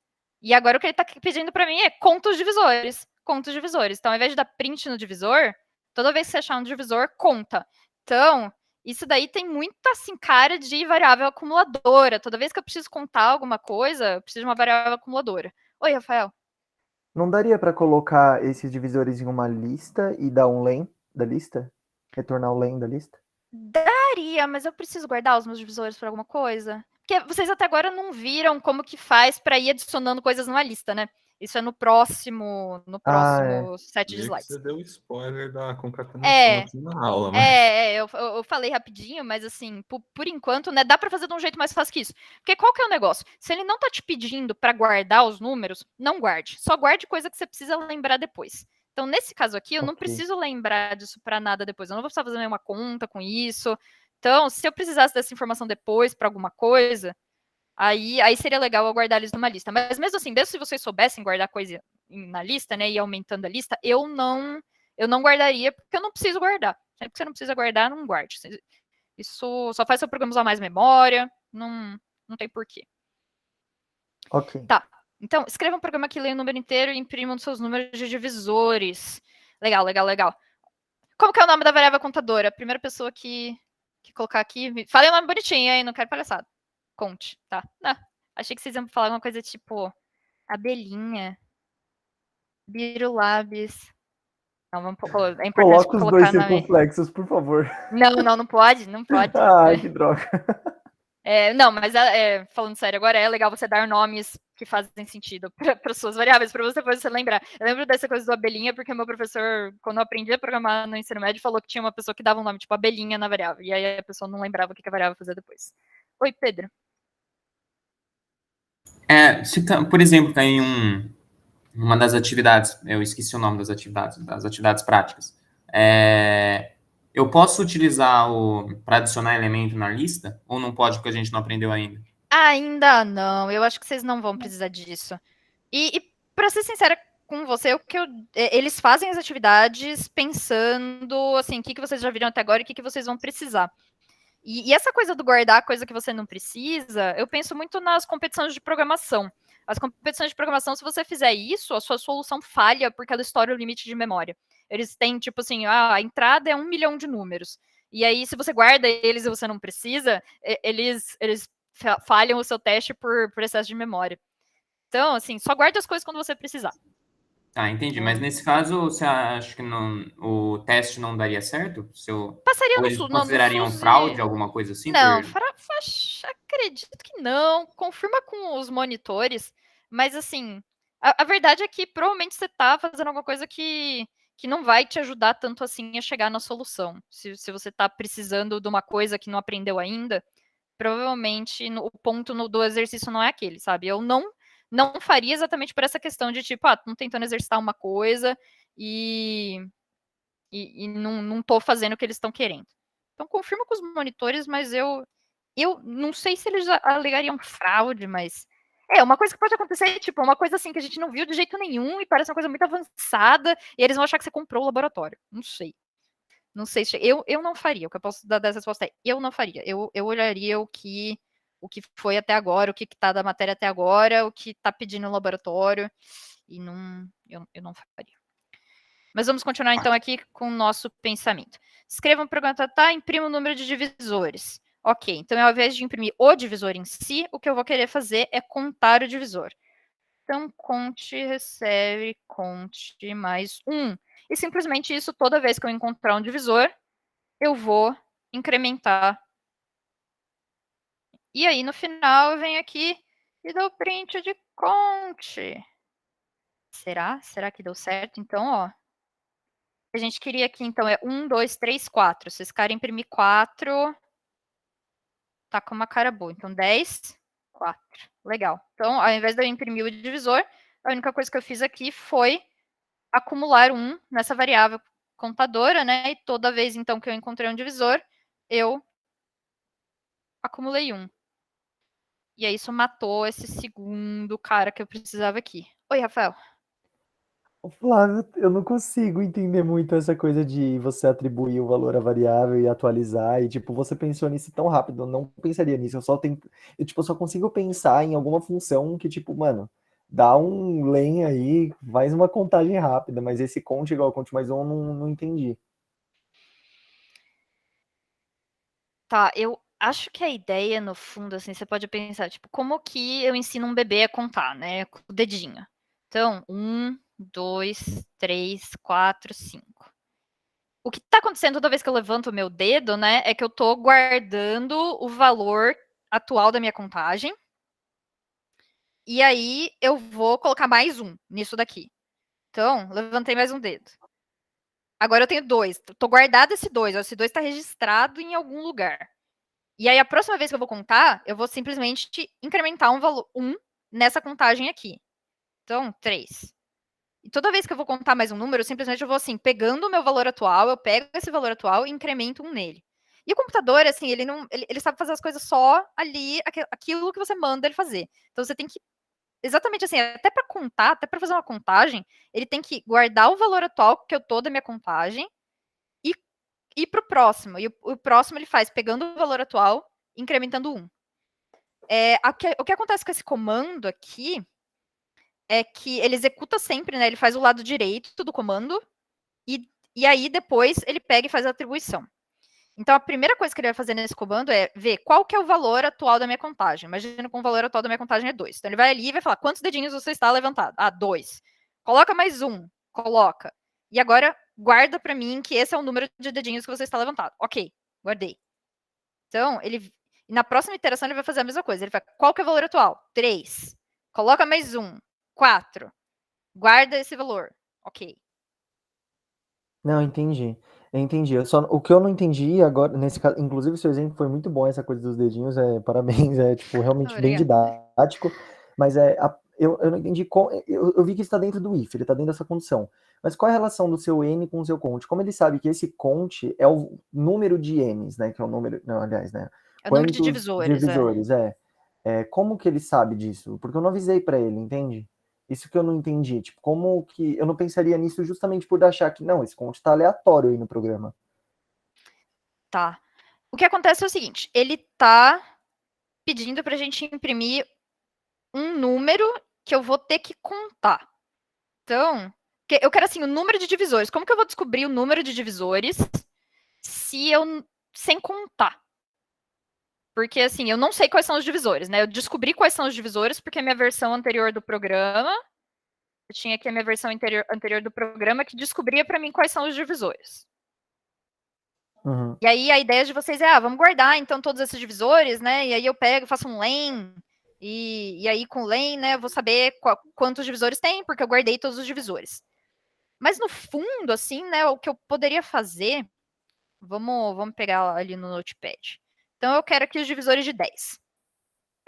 e agora o que ele está pedindo para mim é conta os divisores. Conta os divisores. Então, ao invés de dar print no divisor, toda vez que você achar um divisor, conta. Então, isso daí tem muito, assim, cara de variável acumuladora. Toda vez que eu preciso contar alguma coisa, eu preciso de uma variável acumuladora. Oi, Rafael. Não daria para colocar esses divisores em uma lista e dar um len da lista? Retornar o len da lista? Daria, mas eu preciso guardar os meus divisores para alguma coisa. Porque vocês até agora não viram como que faz para ir adicionando coisas numa lista, né? Isso é no próximo set de slides. Você deu spoiler da concatenação aqui na aula, mas... eu falei rapidinho, mas assim, por enquanto, né, dá para fazer de um jeito mais fácil que isso. Porque qual que é o negócio? Se ele não tá te pedindo para guardar os números, não guarde. Só guarde coisa que você precisa lembrar depois. Então, nesse caso aqui, eu não preciso lembrar disso para nada depois. Eu não vou precisar fazer nenhuma conta com isso. Então, se eu precisasse dessa informação depois para alguma coisa, aí seria legal eu guardar eles numa lista. Mas mesmo assim, mesmo se vocês soubessem guardar coisa na lista, né, e aumentando a lista, eu não guardaria, porque eu não preciso guardar. Sempre que você não precisa guardar, não guarde. Isso só faz seu programa usar mais memória, não tem porquê. Ok. Tá. Então, escreva um programa que leia o número inteiro e imprima os seus números de divisores. Legal. Como que é o nome da variável contadora? A primeira pessoa que colocar aqui... Fale o nome bonitinho, hein? Não quero palhaçada. Conte, tá? Achei que vocês iam falar alguma coisa tipo... Abelhinha. Birulabis. Não, vamos pôr... É importante Coloca os colocar dois circunflexos, por favor. Não pode. Que droga. Não, mas falando sério, agora é legal você dar nomes que fazem sentido para suas variáveis, para você lembrar. Eu lembro dessa coisa do abelhinha, porque meu professor, quando eu aprendi a programar no ensino médio, falou que tinha uma pessoa que dava um nome tipo abelhinha na variável, e aí a pessoa não lembrava o que a variável fazia depois. Oi, Pedro. Por exemplo, tá em uma das atividades, eu esqueci o nome das atividades práticas. Eu posso utilizar para adicionar elemento na lista? Ou não pode, porque a gente não aprendeu ainda? Ainda não, eu acho que vocês não vão precisar disso. E para ser sincera com você, eles fazem as atividades pensando, assim, o que vocês já viram até agora e o que vocês vão precisar. E essa coisa do guardar coisa que você não precisa, eu penso muito nas competições de programação. As competições de programação, se você fizer isso, a sua solução falha porque ela estoura o limite de memória. Eles têm, tipo assim, a entrada é 1 milhão de números. E aí, se você guarda eles e você não precisa, eles falham o seu teste por excesso de memória. Então, assim, só guarda as coisas quando você precisar. Tá, entendi. Mas nesse caso, você acha que o teste não daria certo? Passaria ou eles considerariam fraude, alguma coisa assim? Não, acredito que não. Confirma com os monitores. Mas, assim, a verdade é que provavelmente você está fazendo alguma coisa que não vai te ajudar tanto assim a chegar na solução. Se você está precisando de uma coisa que não aprendeu ainda, provavelmente o ponto do exercício não é aquele, sabe? Eu não faria exatamente por essa questão de tipo, estão tentando exercitar uma coisa e não estou fazendo o que eles estão querendo. Então, confirma com os monitores, mas eu não sei se eles alegariam fraude, mas Uma coisa que pode acontecer, tipo, uma coisa assim que a gente não viu de jeito nenhum e parece uma coisa muito avançada e eles vão achar que você comprou o laboratório. Não sei. Não sei se... Eu não faria. O que eu posso dar dessa resposta é eu não faria. Eu olharia o que foi até agora, o que tá da matéria até agora, o que tá pedindo no laboratório e não... Eu não faria. Mas vamos continuar então aqui com o nosso pensamento. Escreva um programa, imprima o número de divisores. Ok, então ao invés de imprimir o divisor em si, o que eu vou querer fazer é contar o divisor. Então, conte, recebe, conte mais 1. E simplesmente isso, toda vez que eu encontrar um divisor, eu vou incrementar. E aí, no final, eu venho aqui e dou print de conte. Será? Será que deu certo? Então, ó. A gente queria aqui, então, é 1, 2, 3, 4. Se esse cara imprimir 4, tá com uma cara boa. Então, 10, 4. Legal. Então, ao invés de eu imprimir o divisor, a única coisa que eu fiz aqui foi acumular 1 nessa variável contadora, né? E toda vez, então, que eu encontrei um divisor, eu acumulei 1. E aí, isso matou esse segundo cara que eu precisava aqui. Oi, Rafael. Flávio, eu não consigo entender muito essa coisa de você atribuir o valor à variável e atualizar, e tipo, você pensou nisso tão rápido, eu não pensaria nisso, eu só consigo pensar em alguma função que, tipo, mano, dá um len aí, faz uma contagem rápida, mas esse conte igual conte mais um, eu não entendi. Tá, eu acho que a ideia, no fundo, assim, você pode pensar, tipo, como que eu ensino um bebê a contar, né? Com o dedinho. Então, 1, 2, 3, 4, 5. O que está acontecendo toda vez que eu levanto o meu dedo, né, é que eu estou guardando o valor atual da minha contagem. E aí eu vou colocar mais 1 nisso daqui. Então, levantei mais um dedo. Agora eu tenho 2. Estou guardado esse 2. Esse 2 está registrado em algum lugar. E aí a próxima vez que eu vou contar, eu vou simplesmente incrementar um valor 1 nessa contagem aqui. Então, 3. E toda vez que eu vou contar mais um número, simplesmente eu vou assim, pegando o meu valor atual, eu pego esse valor atual e incremento 1 nele. E o computador, assim, ele sabe fazer as coisas só ali, aquilo que você manda ele fazer. Então você tem que, exatamente assim, até para contar, até para fazer uma contagem, ele tem que guardar o valor atual que eu tô da minha contagem e ir para o próximo. E o próximo ele faz pegando o valor atual, incrementando 1. O que acontece com esse comando aqui é que ele executa sempre, né? Ele faz o lado direito do comando e aí depois ele pega e faz a atribuição. Então a primeira coisa que ele vai fazer nesse comando é ver qual que é o valor atual da minha contagem. Imagina que o valor atual da minha contagem é 2. Então ele vai ali e vai falar quantos dedinhos você está levantado. Ah, 2. Coloca mais 1. Coloca. E agora guarda para mim que esse é o número de dedinhos que você está levantado. Ok, guardei. Então, na próxima iteração ele vai fazer a mesma coisa. Ele vai, qual que é o valor atual? 3. Coloca mais 1. 4. Guarda esse valor. Ok. Não, entendi. Entendi. O que eu não entendi agora, nesse caso, inclusive o seu exemplo foi muito bom, essa coisa dos dedinhos, parabéns, tipo, realmente bem didático, mas eu não entendi, eu vi que está dentro do if, ele está dentro dessa condição, mas qual é a relação do seu n com o seu conte? Como ele sabe que esse conte é o número de n's, né, que é o número, não, aliás, né, é o número de divisores, como que ele sabe disso? Porque eu não avisei para ele, entende? Isso que eu não entendi. Tipo, como que. Eu não pensaria nisso justamente por achar que, não, esse conte tá aleatório aí no programa. Tá. O que acontece é o seguinte: ele tá pedindo pra gente imprimir um número que eu vou ter que contar. Então, eu quero assim, o número de divisores. Como que eu vou descobrir o número de divisores sem contar? Porque, assim, eu não sei quais são os divisores, né? Eu descobri quais são os divisores porque a minha versão anterior do programa, eu tinha aqui a minha versão anterior do programa que descobria para mim quais são os divisores. Uhum. E aí a ideia de vocês é, vamos guardar então todos esses divisores, né? E aí eu pego, faço um len, e aí com o len, né, eu vou saber quantos divisores tem, porque eu guardei todos os divisores. Mas no fundo, assim, né, o que eu poderia fazer, vamos pegar ali no Notepad. Então eu quero aqui os divisores de 10.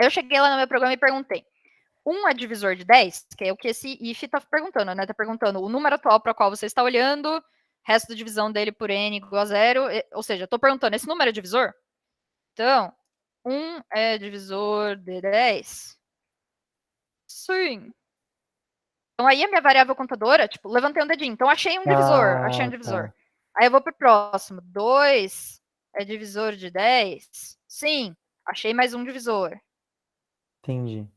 Eu cheguei lá no meu programa e perguntei, 1 é divisor de 10? Que é o que esse if está perguntando, né? Está perguntando o número atual para o qual você está olhando, resto da divisão dele por n igual a 0. Ou seja, estou perguntando, esse número é divisor? Então, 1 é divisor de 10? Sim. Então aí a minha variável contadora, tipo, levantei um dedinho. Então achei um divisor, achei um divisor. Tá. Aí eu vou pro próximo. 2 é divisor de 10? Sim. Achei mais um divisor. Entendi.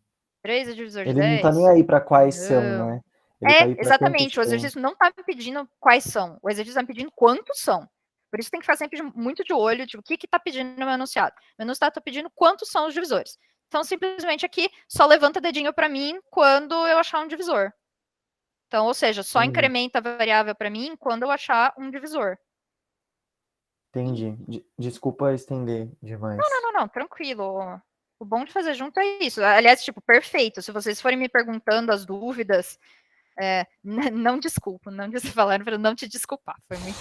3 é divisor de Ele não tá 10? nem aí pra quais são, Não. né? Ele tá aí pra quantos Exatamente. O são. exercício não tá me pedindo quais são. O exercício tá me pedindo quantos são. Por isso tem que ficar sempre muito de olho, tipo, o que tá pedindo no meu enunciado. O meu enunciado tá pedindo quantos são os divisores. Então, simplesmente aqui, só levanta dedinho para mim quando eu achar um divisor. Então, ou seja, só incrementa a variável para mim quando eu achar um divisor. Entendi. Desculpa estender demais. Não, tranquilo. O bom de fazer junto é isso. Aliás, tipo, perfeito. Se vocês forem me perguntando as dúvidas, não desculpo, não falaram para não te desculpar. Foi muito.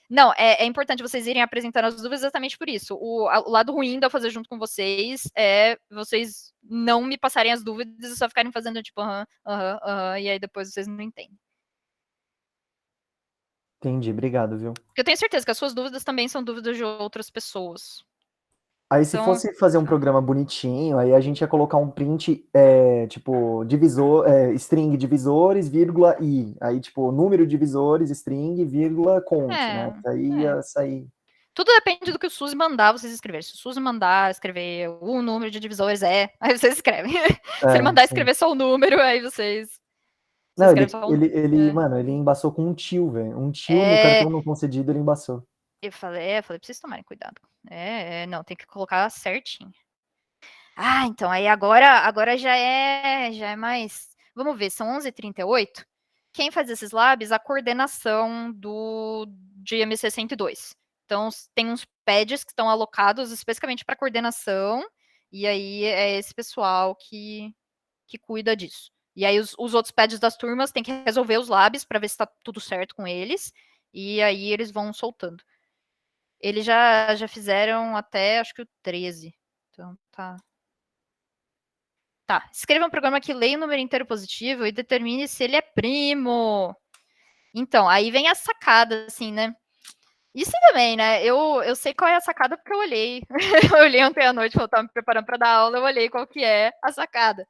Não, é importante vocês irem apresentando as dúvidas exatamente por isso. O lado ruim de eu fazer junto com vocês é vocês não me passarem as dúvidas e só ficarem fazendo tipo, e aí depois vocês não entendem. Entendi, obrigado, viu? Porque eu tenho certeza que as suas dúvidas também são dúvidas de outras pessoas. Aí se fosse fazer um programa bonitinho, aí a gente ia colocar um print, tipo, divisor, string divisores, vírgula, i. Aí, tipo, número de divisores, string, vírgula, conte, né? Aí ia sair. Tudo depende do que o Suzy mandar vocês escreverem. Se o Suzy mandar escrever o número de divisores aí vocês escrevem. Se ele mandar escrever só o número, aí vocês Não, escrevem só o número. mano, ele embaçou com um tio, velho. Um tio no cartão não concedido, ele embaçou. Eu falei pra vocês tomarem cuidado. Não, tem que colocar certinho. Então, aí agora já é mais... Vamos ver, são 11h38. Quem faz esses labs? A coordenação de MC 102. Então, tem uns pads que estão alocados especificamente para coordenação, e aí é esse pessoal que cuida disso. E aí os outros pads das turmas têm que resolver os labs para ver se está tudo certo com eles, e aí eles vão soltando. Eles já fizeram até, acho que o 13. Então, tá. Tá, escreva um programa que leia o número inteiro positivo e determine se ele é primo. Então, aí vem a sacada, assim, né? Isso também, né? Eu sei qual é a sacada porque eu olhei. Eu olhei ontem à noite, quando eu estava me preparando para dar aula, eu olhei qual que é a sacada.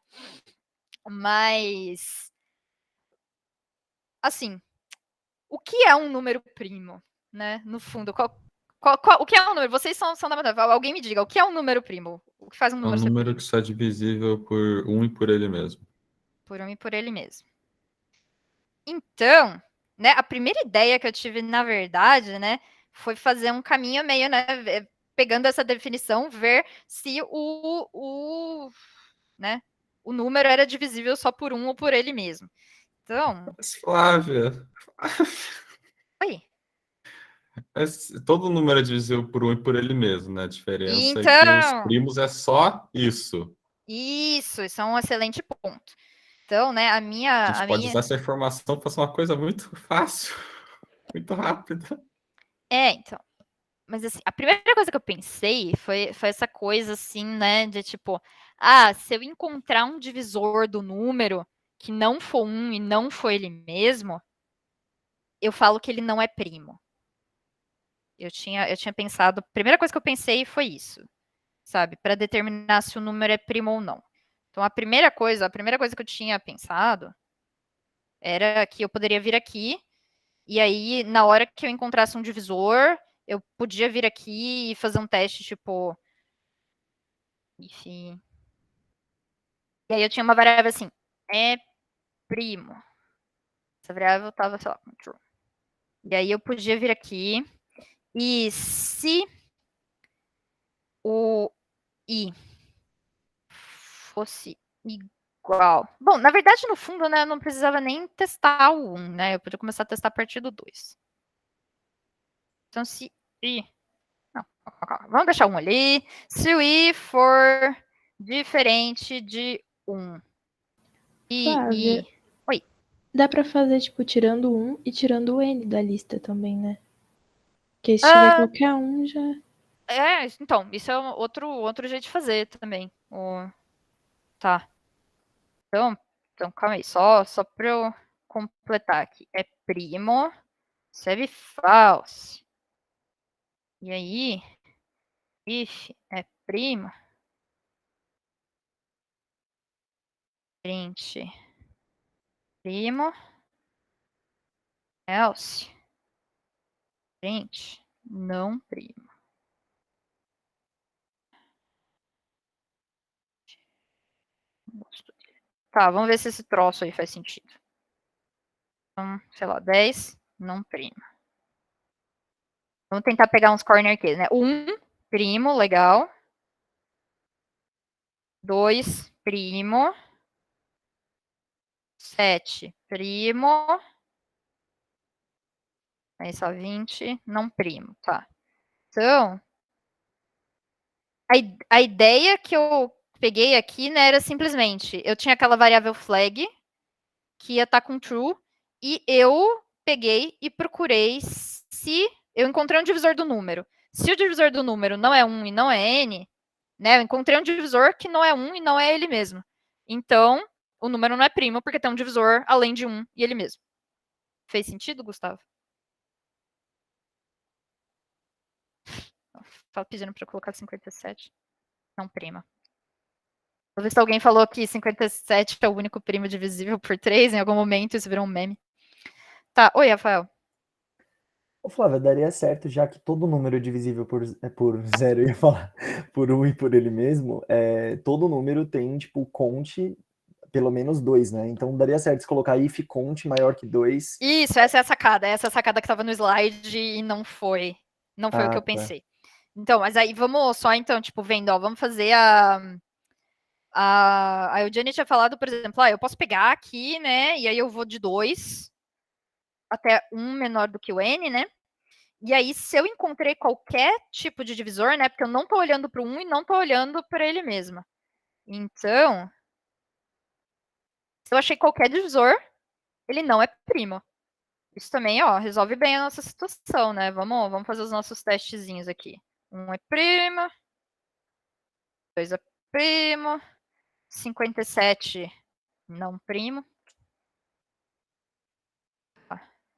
Mas, assim, o que é um número primo, né? No fundo, o que é um número? Vocês são da matemática. Alguém me diga, o que é um número primo? O que faz um número ser primo? É um número que só é divisível por 1 e por ele mesmo. Por 1 e por ele mesmo. Então, né, a primeira ideia que eu tive, na verdade, né, foi fazer um caminho meio, né, pegando essa definição, ver se né, o número era divisível só por 1 ou por ele mesmo. Então... Mas, Flávia... Oi? Todo número é divisível por 1 e por ele mesmo, né? A diferença então... é que os primos é só isso. Isso é um excelente ponto. Então, né, a gente pode usar essa informação para fazer uma coisa muito fácil, muito rápida. Então. Mas, assim, a primeira coisa que eu pensei foi essa coisa, assim, né, de tipo, se eu encontrar um divisor do número que não for 1 e não for ele mesmo, eu falo que ele não é primo. Eu tinha pensado, a primeira coisa que eu pensei foi isso, sabe, para determinar se o número é primo ou não. Então, a primeira coisa que eu tinha pensado era que eu poderia vir aqui, e aí, na hora que eu encontrasse um divisor, eu podia vir aqui e fazer um teste, tipo... Enfim. E aí eu tinha uma variável assim, é primo. Essa variável estava, sei lá, com true. E aí eu podia vir aqui e se o i fosse igual... Bom, na verdade, no fundo, né, eu não precisava nem testar o 1, né? Eu podia começar a testar a partir do 2. Então, se i... Não, vamos deixar 1 ali. Se o i for diferente de 1 Flávia, Oi. dá pra fazer, tipo, tirando 1 e tirando o n da lista também, né? Porque se tiver qualquer um, já... Então, isso é outro jeito de fazer também. Tá. Então, calma aí. Só para eu completar aqui. É primo, serve false. E aí, if é primo, print primo, else, print não primo. Tá, vamos ver se esse troço aí faz sentido. Então, sei lá, 10, não primo. Vamos tentar pegar uns corner cases, né? 1, primo, legal. 2, primo. 7, primo. Aí só 20, não primo, tá. Então, a ideia que eu peguei aqui, né, era simplesmente, eu tinha aquela variável flag, que ia estar com true, e eu peguei e procurei se eu encontrei um divisor do número. Se o divisor do número não é 1 e não é n, né, eu encontrei um divisor que não é 1 e não é ele mesmo. Então, o número não é primo, porque tem um divisor além de 1 e ele mesmo. Fez sentido, Gustavo? Tava pedindo para colocar 57. Não prima. Vou ver se alguém falou que 57 é o único primo divisível por 3. Em algum momento isso virou um meme. Tá, oi, Rafael. Ô, Flávia, daria certo, já que todo número é divisível por zero, eu ia falar, por 1 e por ele mesmo, todo número tem, tipo, conte pelo menos 2, né? Então daria certo se colocar if conte maior que 2. Isso, essa é a sacada. Essa é a sacada que estava no slide e não foi. Não foi o que eu pensei. Então, mas aí vamos só, então, tipo, vendo, ó, vamos fazer a Eugênia tinha falado, por exemplo, eu posso pegar aqui, né, e aí eu vou de 2 até 1 menor do que o n, né? E aí, se eu encontrei qualquer tipo de divisor, né, porque eu não estou olhando para o 1 e não estou olhando para ele mesmo. Então, se eu achei qualquer divisor, ele não é primo. Isso também, ó, resolve bem a nossa situação, né? Vamos fazer os nossos testezinhos aqui. 1 é primo, 2 é primo, 57 não primo,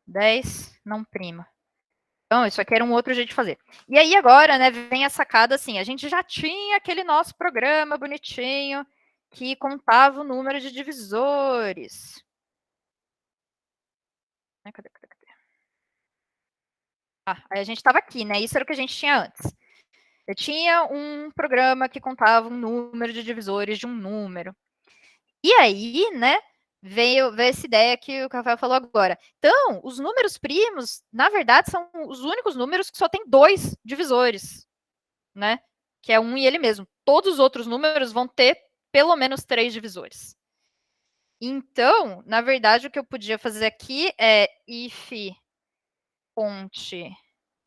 10 não primo. Então, isso aqui era um outro jeito de fazer. E aí agora, né, vem a sacada assim, a gente já tinha aquele nosso programa bonitinho que contava o número de divisores. Cadê? Aí a gente estava aqui, né? Isso era o que a gente tinha antes. Eu tinha um programa que contava um número de divisores de um número. E aí, né, veio essa ideia que o Rafael falou agora. Então, os números primos, na verdade, são os únicos números que só tem 2 divisores, né? Que é 1 e ele mesmo. Todos os outros números vão ter pelo menos 3 divisores. Então, na verdade, o que eu podia fazer aqui é if ponte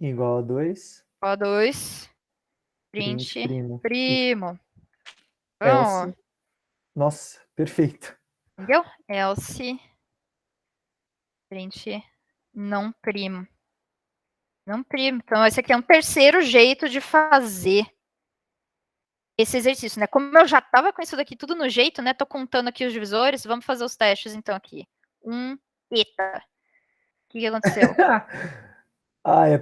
Igual a 2. igual a 2, print primo. Else. Nossa, perfeito. Entendeu? Else print não primo. Não primo. Então, esse aqui é um terceiro jeito de fazer esse exercício, né? Como eu já estava com isso daqui tudo no jeito, né? Tô contando aqui os divisores, vamos fazer os testes, então, aqui. Eita. O que aconteceu? É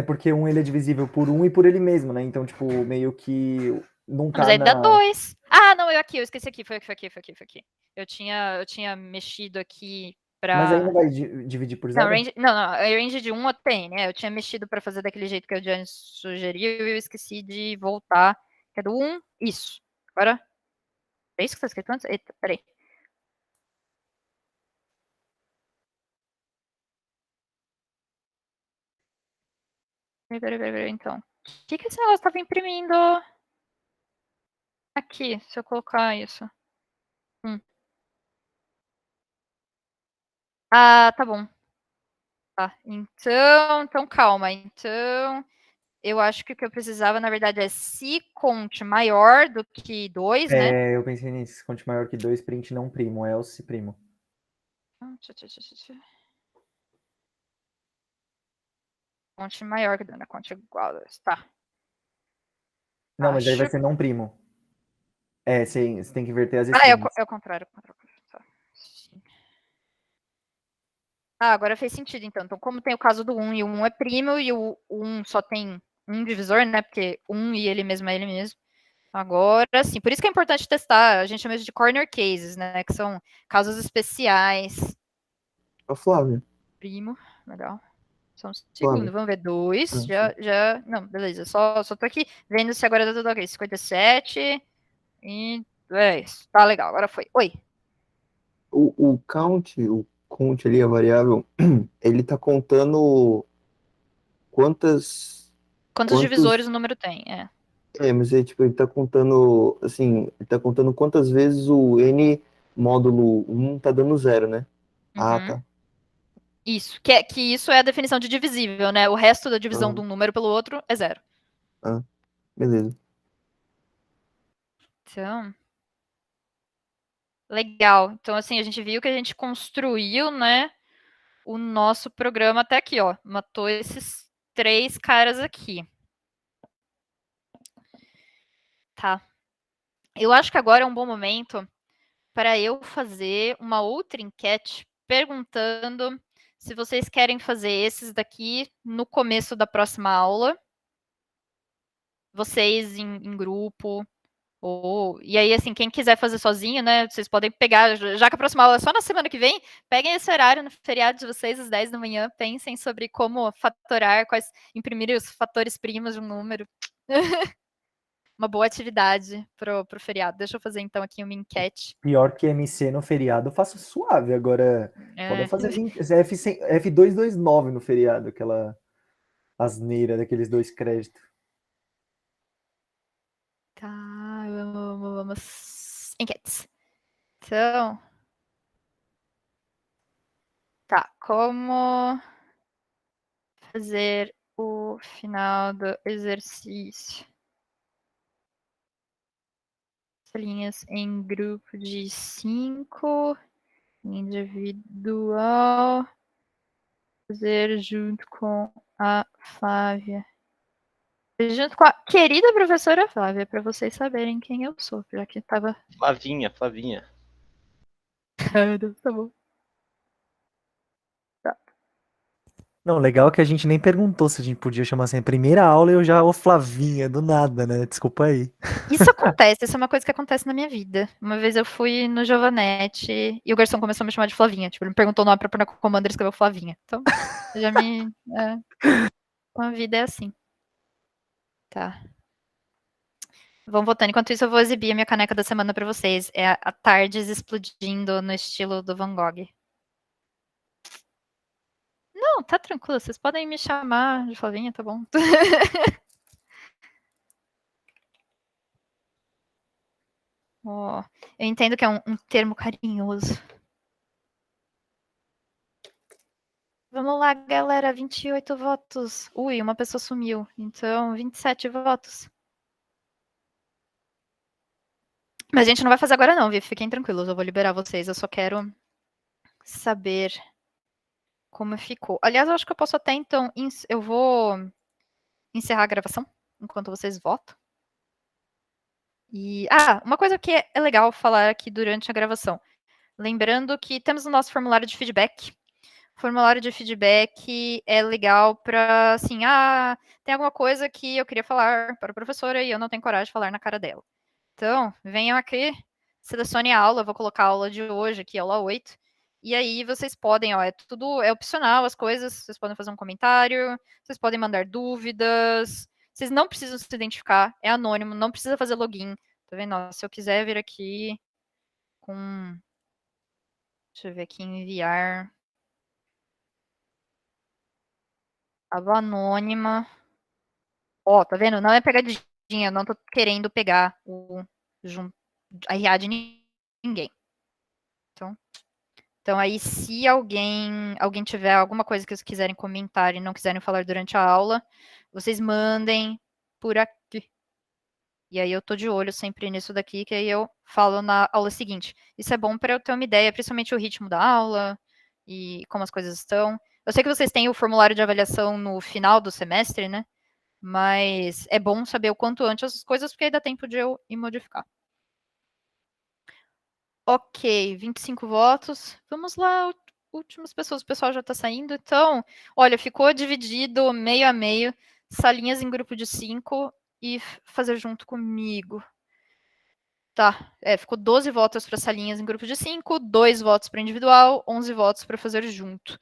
porque um ele é divisível por 1 e por ele mesmo, né? Então, tipo, meio que não tá Mas aí dá 2. Não, eu esqueci aqui, foi aqui. Eu tinha mexido aqui pra... Mas aí não vai dividir por 0? Não, a range de 1 tem, né? Eu tinha mexido para fazer daquele jeito que o Johnny sugeriu e eu esqueci de voltar, que é do 1, isso. Agora, é isso que tá escrito antes? Eita, peraí. Peraí, então. O que esse negócio estava imprimindo? Aqui, se eu colocar isso. Tá bom. Tá, então calma. Então, eu acho que o que eu precisava, na verdade, é se conte maior do que 2, né? Eu pensei nisso. Se conte maior que 2, print não primo, else primo. Conte maior que 2, né? Conte igual a 2, tá. Não, mas aí vai ser não primo. Você tem que inverter as esquinas. É o contrário. Tá. Agora fez sentido, então. Então, como tem o caso do 1 e o 1 é primo, e o 1 só tem um divisor, né? Porque 1 e ele mesmo é ele mesmo. Agora sim, por isso que é importante testar, a gente chama de corner cases, né, que são casos especiais. Ô, Flávio. Primo, legal. Só um Flávio. segundo, vamos ver, 2, não, beleza, só tô aqui vendo se agora tá tudo ok, 57 e 10, tá legal, agora foi. Oi. O count ali, a variável, ele tá contando quantos divisores o número tem, mas tipo, ele tá contando, assim, ele tá contando quantas vezes o n módulo 1 tá dando 0, né? Ah, Uhum. tá. Isso, que isso é a definição de divisível, né? O resto da divisão de um número pelo outro é 0. Beleza. Então, legal. Então, assim, a gente viu que a gente construiu, né, o nosso programa até aqui, ó. Matou esses 3 caras aqui. Tá. Eu acho que agora é um bom momento para eu fazer uma outra enquete perguntando se vocês querem fazer esses daqui no começo da próxima aula. Vocês em grupo. E aí, assim, quem quiser fazer sozinho, né? Vocês podem pegar, já que a próxima aula é só na semana que vem, peguem esse horário no feriado de vocês, às 10 da manhã, pensem sobre como fatorar, imprimir os fatores primos de um número. Uma boa atividade pro feriado. Deixa eu fazer, então, aqui uma enquete. Pior que MC no feriado, eu faço suave. Agora, pode fazer F229 no feriado, aquela asneira daqueles 2 créditos. Tá, vamos. Enquetes. Então. Tá, como fazer o final do exercício? Linhas em grupo de 5, individual, fazer junto com a Flávia. Junto com a querida professora Flávia, para vocês saberem quem eu sou, já que tava... Flavinha. Ai, Deus, tá bom. Tá. Não, legal que a gente nem perguntou se a gente podia chamar assim, a primeira aula eu já, Flavinha, do nada, né? Desculpa aí. Isso acontece, isso é uma coisa que acontece na minha vida. Uma vez eu fui no Giovanetti e o garçom começou a me chamar de Flavinha. Tipo, ele me perguntou o nome pra pôr na comanda e escreveu Flavinha. Então, já me... a vida é assim. Tá. Vão votando. Enquanto isso, eu vou exibir a minha caneca da semana pra vocês. É a Tardes explodindo no estilo do Van Gogh. Não, tá tranquilo. Vocês podem me chamar de Flavinha, tá bom? Eu entendo que é um termo carinhoso. Vamos lá, galera. 28 votos. Ui, uma pessoa sumiu. Então, 27 votos. Mas a gente não vai fazer agora não, viu? Fiquem tranquilos, eu vou liberar vocês. Eu só quero saber como ficou. Aliás, eu acho que eu posso até, então... Eu vou encerrar a gravação enquanto vocês votam. E, uma coisa que é legal falar aqui durante a gravação. Lembrando que temos o nosso formulário de feedback. O formulário de feedback é legal para, assim, tem alguma coisa que eu queria falar para a professora e eu não tenho coragem de falar na cara dela. Então, venham aqui, selecione a aula, eu vou colocar a aula de hoje aqui, aula 8. E aí vocês podem, é opcional as coisas, vocês podem fazer um comentário, vocês podem mandar dúvidas, vocês não precisam se identificar, é anônimo, não precisa fazer login. Tá vendo? Se eu quiser vir aqui com... Deixa eu ver aqui, enviar... Aba anônima. Tá vendo? Não é pegadinha, eu não tô querendo pegar a RA de ninguém. Então aí, se alguém tiver alguma coisa que vocês quiserem comentar e não quiserem falar durante a aula, vocês mandem por aqui. E aí eu tô de olho sempre nisso daqui, que aí eu falo na aula seguinte. Isso é bom para eu ter uma ideia, principalmente o ritmo da aula e como as coisas estão. Eu sei que vocês têm o formulário de avaliação no final do semestre, né? Mas é bom saber o quanto antes as coisas, porque aí dá tempo de eu ir modificar. Ok, 25 votos. Vamos lá, últimas pessoas. O pessoal já está saindo. Então, olha, ficou dividido meio a meio. Salinhas em grupo de 5 e fazer junto comigo. Tá, ficou 12 votos para salinhas em grupo de 5, 2 votos para individual, 11 votos para fazer junto.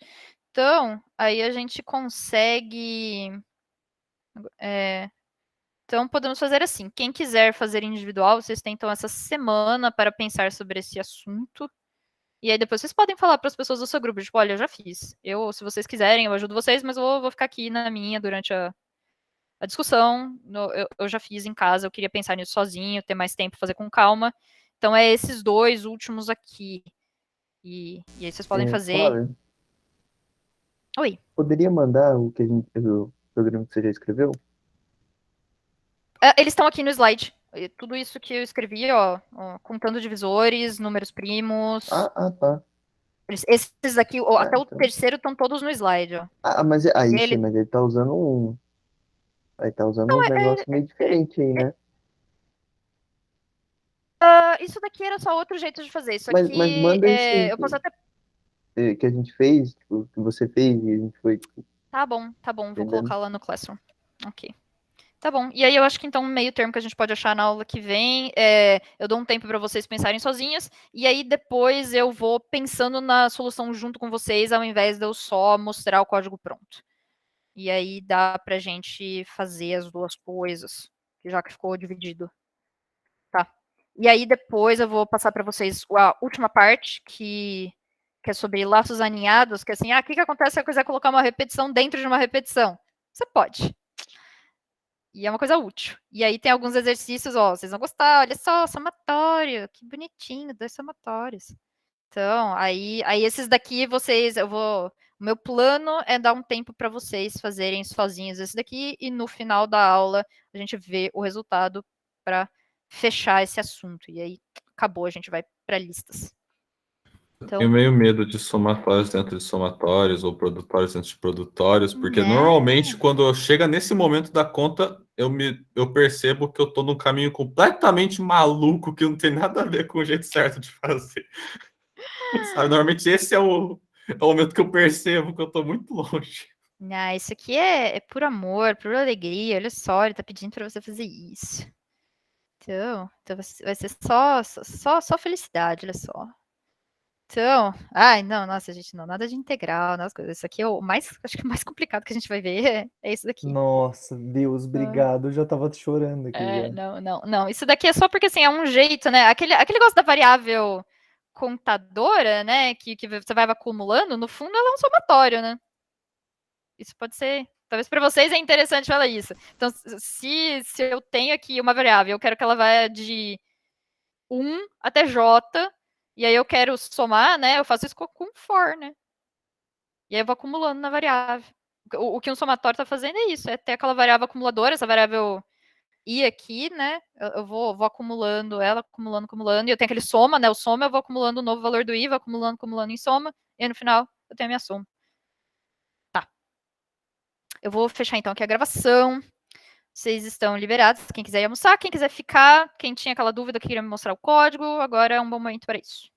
Então, aí a gente consegue... Então, podemos fazer assim. Quem quiser fazer individual, vocês têm então essa semana para pensar sobre esse assunto. E aí depois vocês podem falar para as pessoas do seu grupo, tipo, olha, eu já fiz. Se vocês quiserem, eu ajudo vocês, mas eu vou ficar aqui na minha durante a discussão. Eu já fiz em casa, eu queria pensar nisso sozinho, ter mais tempo, fazer com calma. Então, é esses 2 últimos aqui. E aí vocês podem fazer... Flávia, Oi. poderia mandar o programa que você já escreveu? Eles estão aqui no slide. Tudo isso que eu escrevi, ó, contando divisores, números primos. Tá. Esses aqui, até o então. terceiro, estão todos no slide, ó. Mas aí ele... sim, mas ele tá usando um. Aí tá usando um negócio meio diferente aí, né? Isso daqui era só outro jeito de fazer. Isso Mas aqui, manda esse eu posso até... que a gente fez, tipo, que você fez e a gente foi. Tá bom. Vou Entendendo? colocar lá no Classroom. Ok. Tá bom. E aí eu acho que então um meio termo que a gente pode achar na aula que vem, eu dou um tempo para vocês pensarem sozinhas, e aí depois eu vou pensando na solução junto com vocês, ao invés de eu só mostrar o código pronto. E aí dá pra gente fazer as duas coisas, já que ficou dividido. Tá. E aí depois eu vou passar para vocês a última parte, que é sobre laços aninhados, que é assim, o que acontece se eu quiser colocar uma repetição dentro de uma repetição? Você pode. E é uma coisa útil. E aí tem alguns exercícios, vocês vão gostar, olha só, somatório, que bonitinho, 2 somatórios. Então, aí esses daqui o meu plano é dar um tempo para vocês fazerem sozinhos esse daqui, e no final da aula a gente vê o resultado para fechar esse assunto. E aí, acabou, a gente vai para listas. Então... Eu tenho meio medo de somatórios dentro de somatórios ou produtórios dentro de produtórios, porque normalmente quando chega nesse momento da conta, eu percebo que eu estou num caminho completamente maluco, que não tem nada a ver com o jeito certo de fazer. Sabe, normalmente esse é o momento que eu percebo que eu estou muito longe. Isso aqui é por amor, por alegria. Olha só, ele está pedindo para você fazer isso. Então vai ser só felicidade, olha só. Então, não, nossa, gente, não, nada de integral, nas coisas. Isso aqui é acho que o mais complicado que a gente vai ver é isso daqui. Nossa, Deus, obrigado, eu já tava chorando aqui. Não, isso daqui é só porque, assim, é um jeito, né, aquele negócio da variável contadora, né, que você vai acumulando, no fundo ela é um somatório, né. Isso pode ser, talvez para vocês é interessante falar isso. Então, se eu tenho aqui uma variável, eu quero que ela vá de 1 até J, e aí eu quero somar, né? Eu faço isso com for, né? E aí eu vou acumulando na variável. O que um somatório está fazendo é isso, é ter aquela variável acumuladora, essa variável i aqui, né? Eu vou acumulando ela, acumulando, e eu tenho aquele soma, né? O soma eu vou acumulando o novo valor do i, vou acumulando em soma, e aí no final eu tenho a minha soma. Tá. Eu vou fechar então aqui a gravação. Vocês estão liberados, quem quiser ir almoçar, quem quiser ficar, quem tinha aquela dúvida que queria me mostrar o código, agora é um bom momento para isso.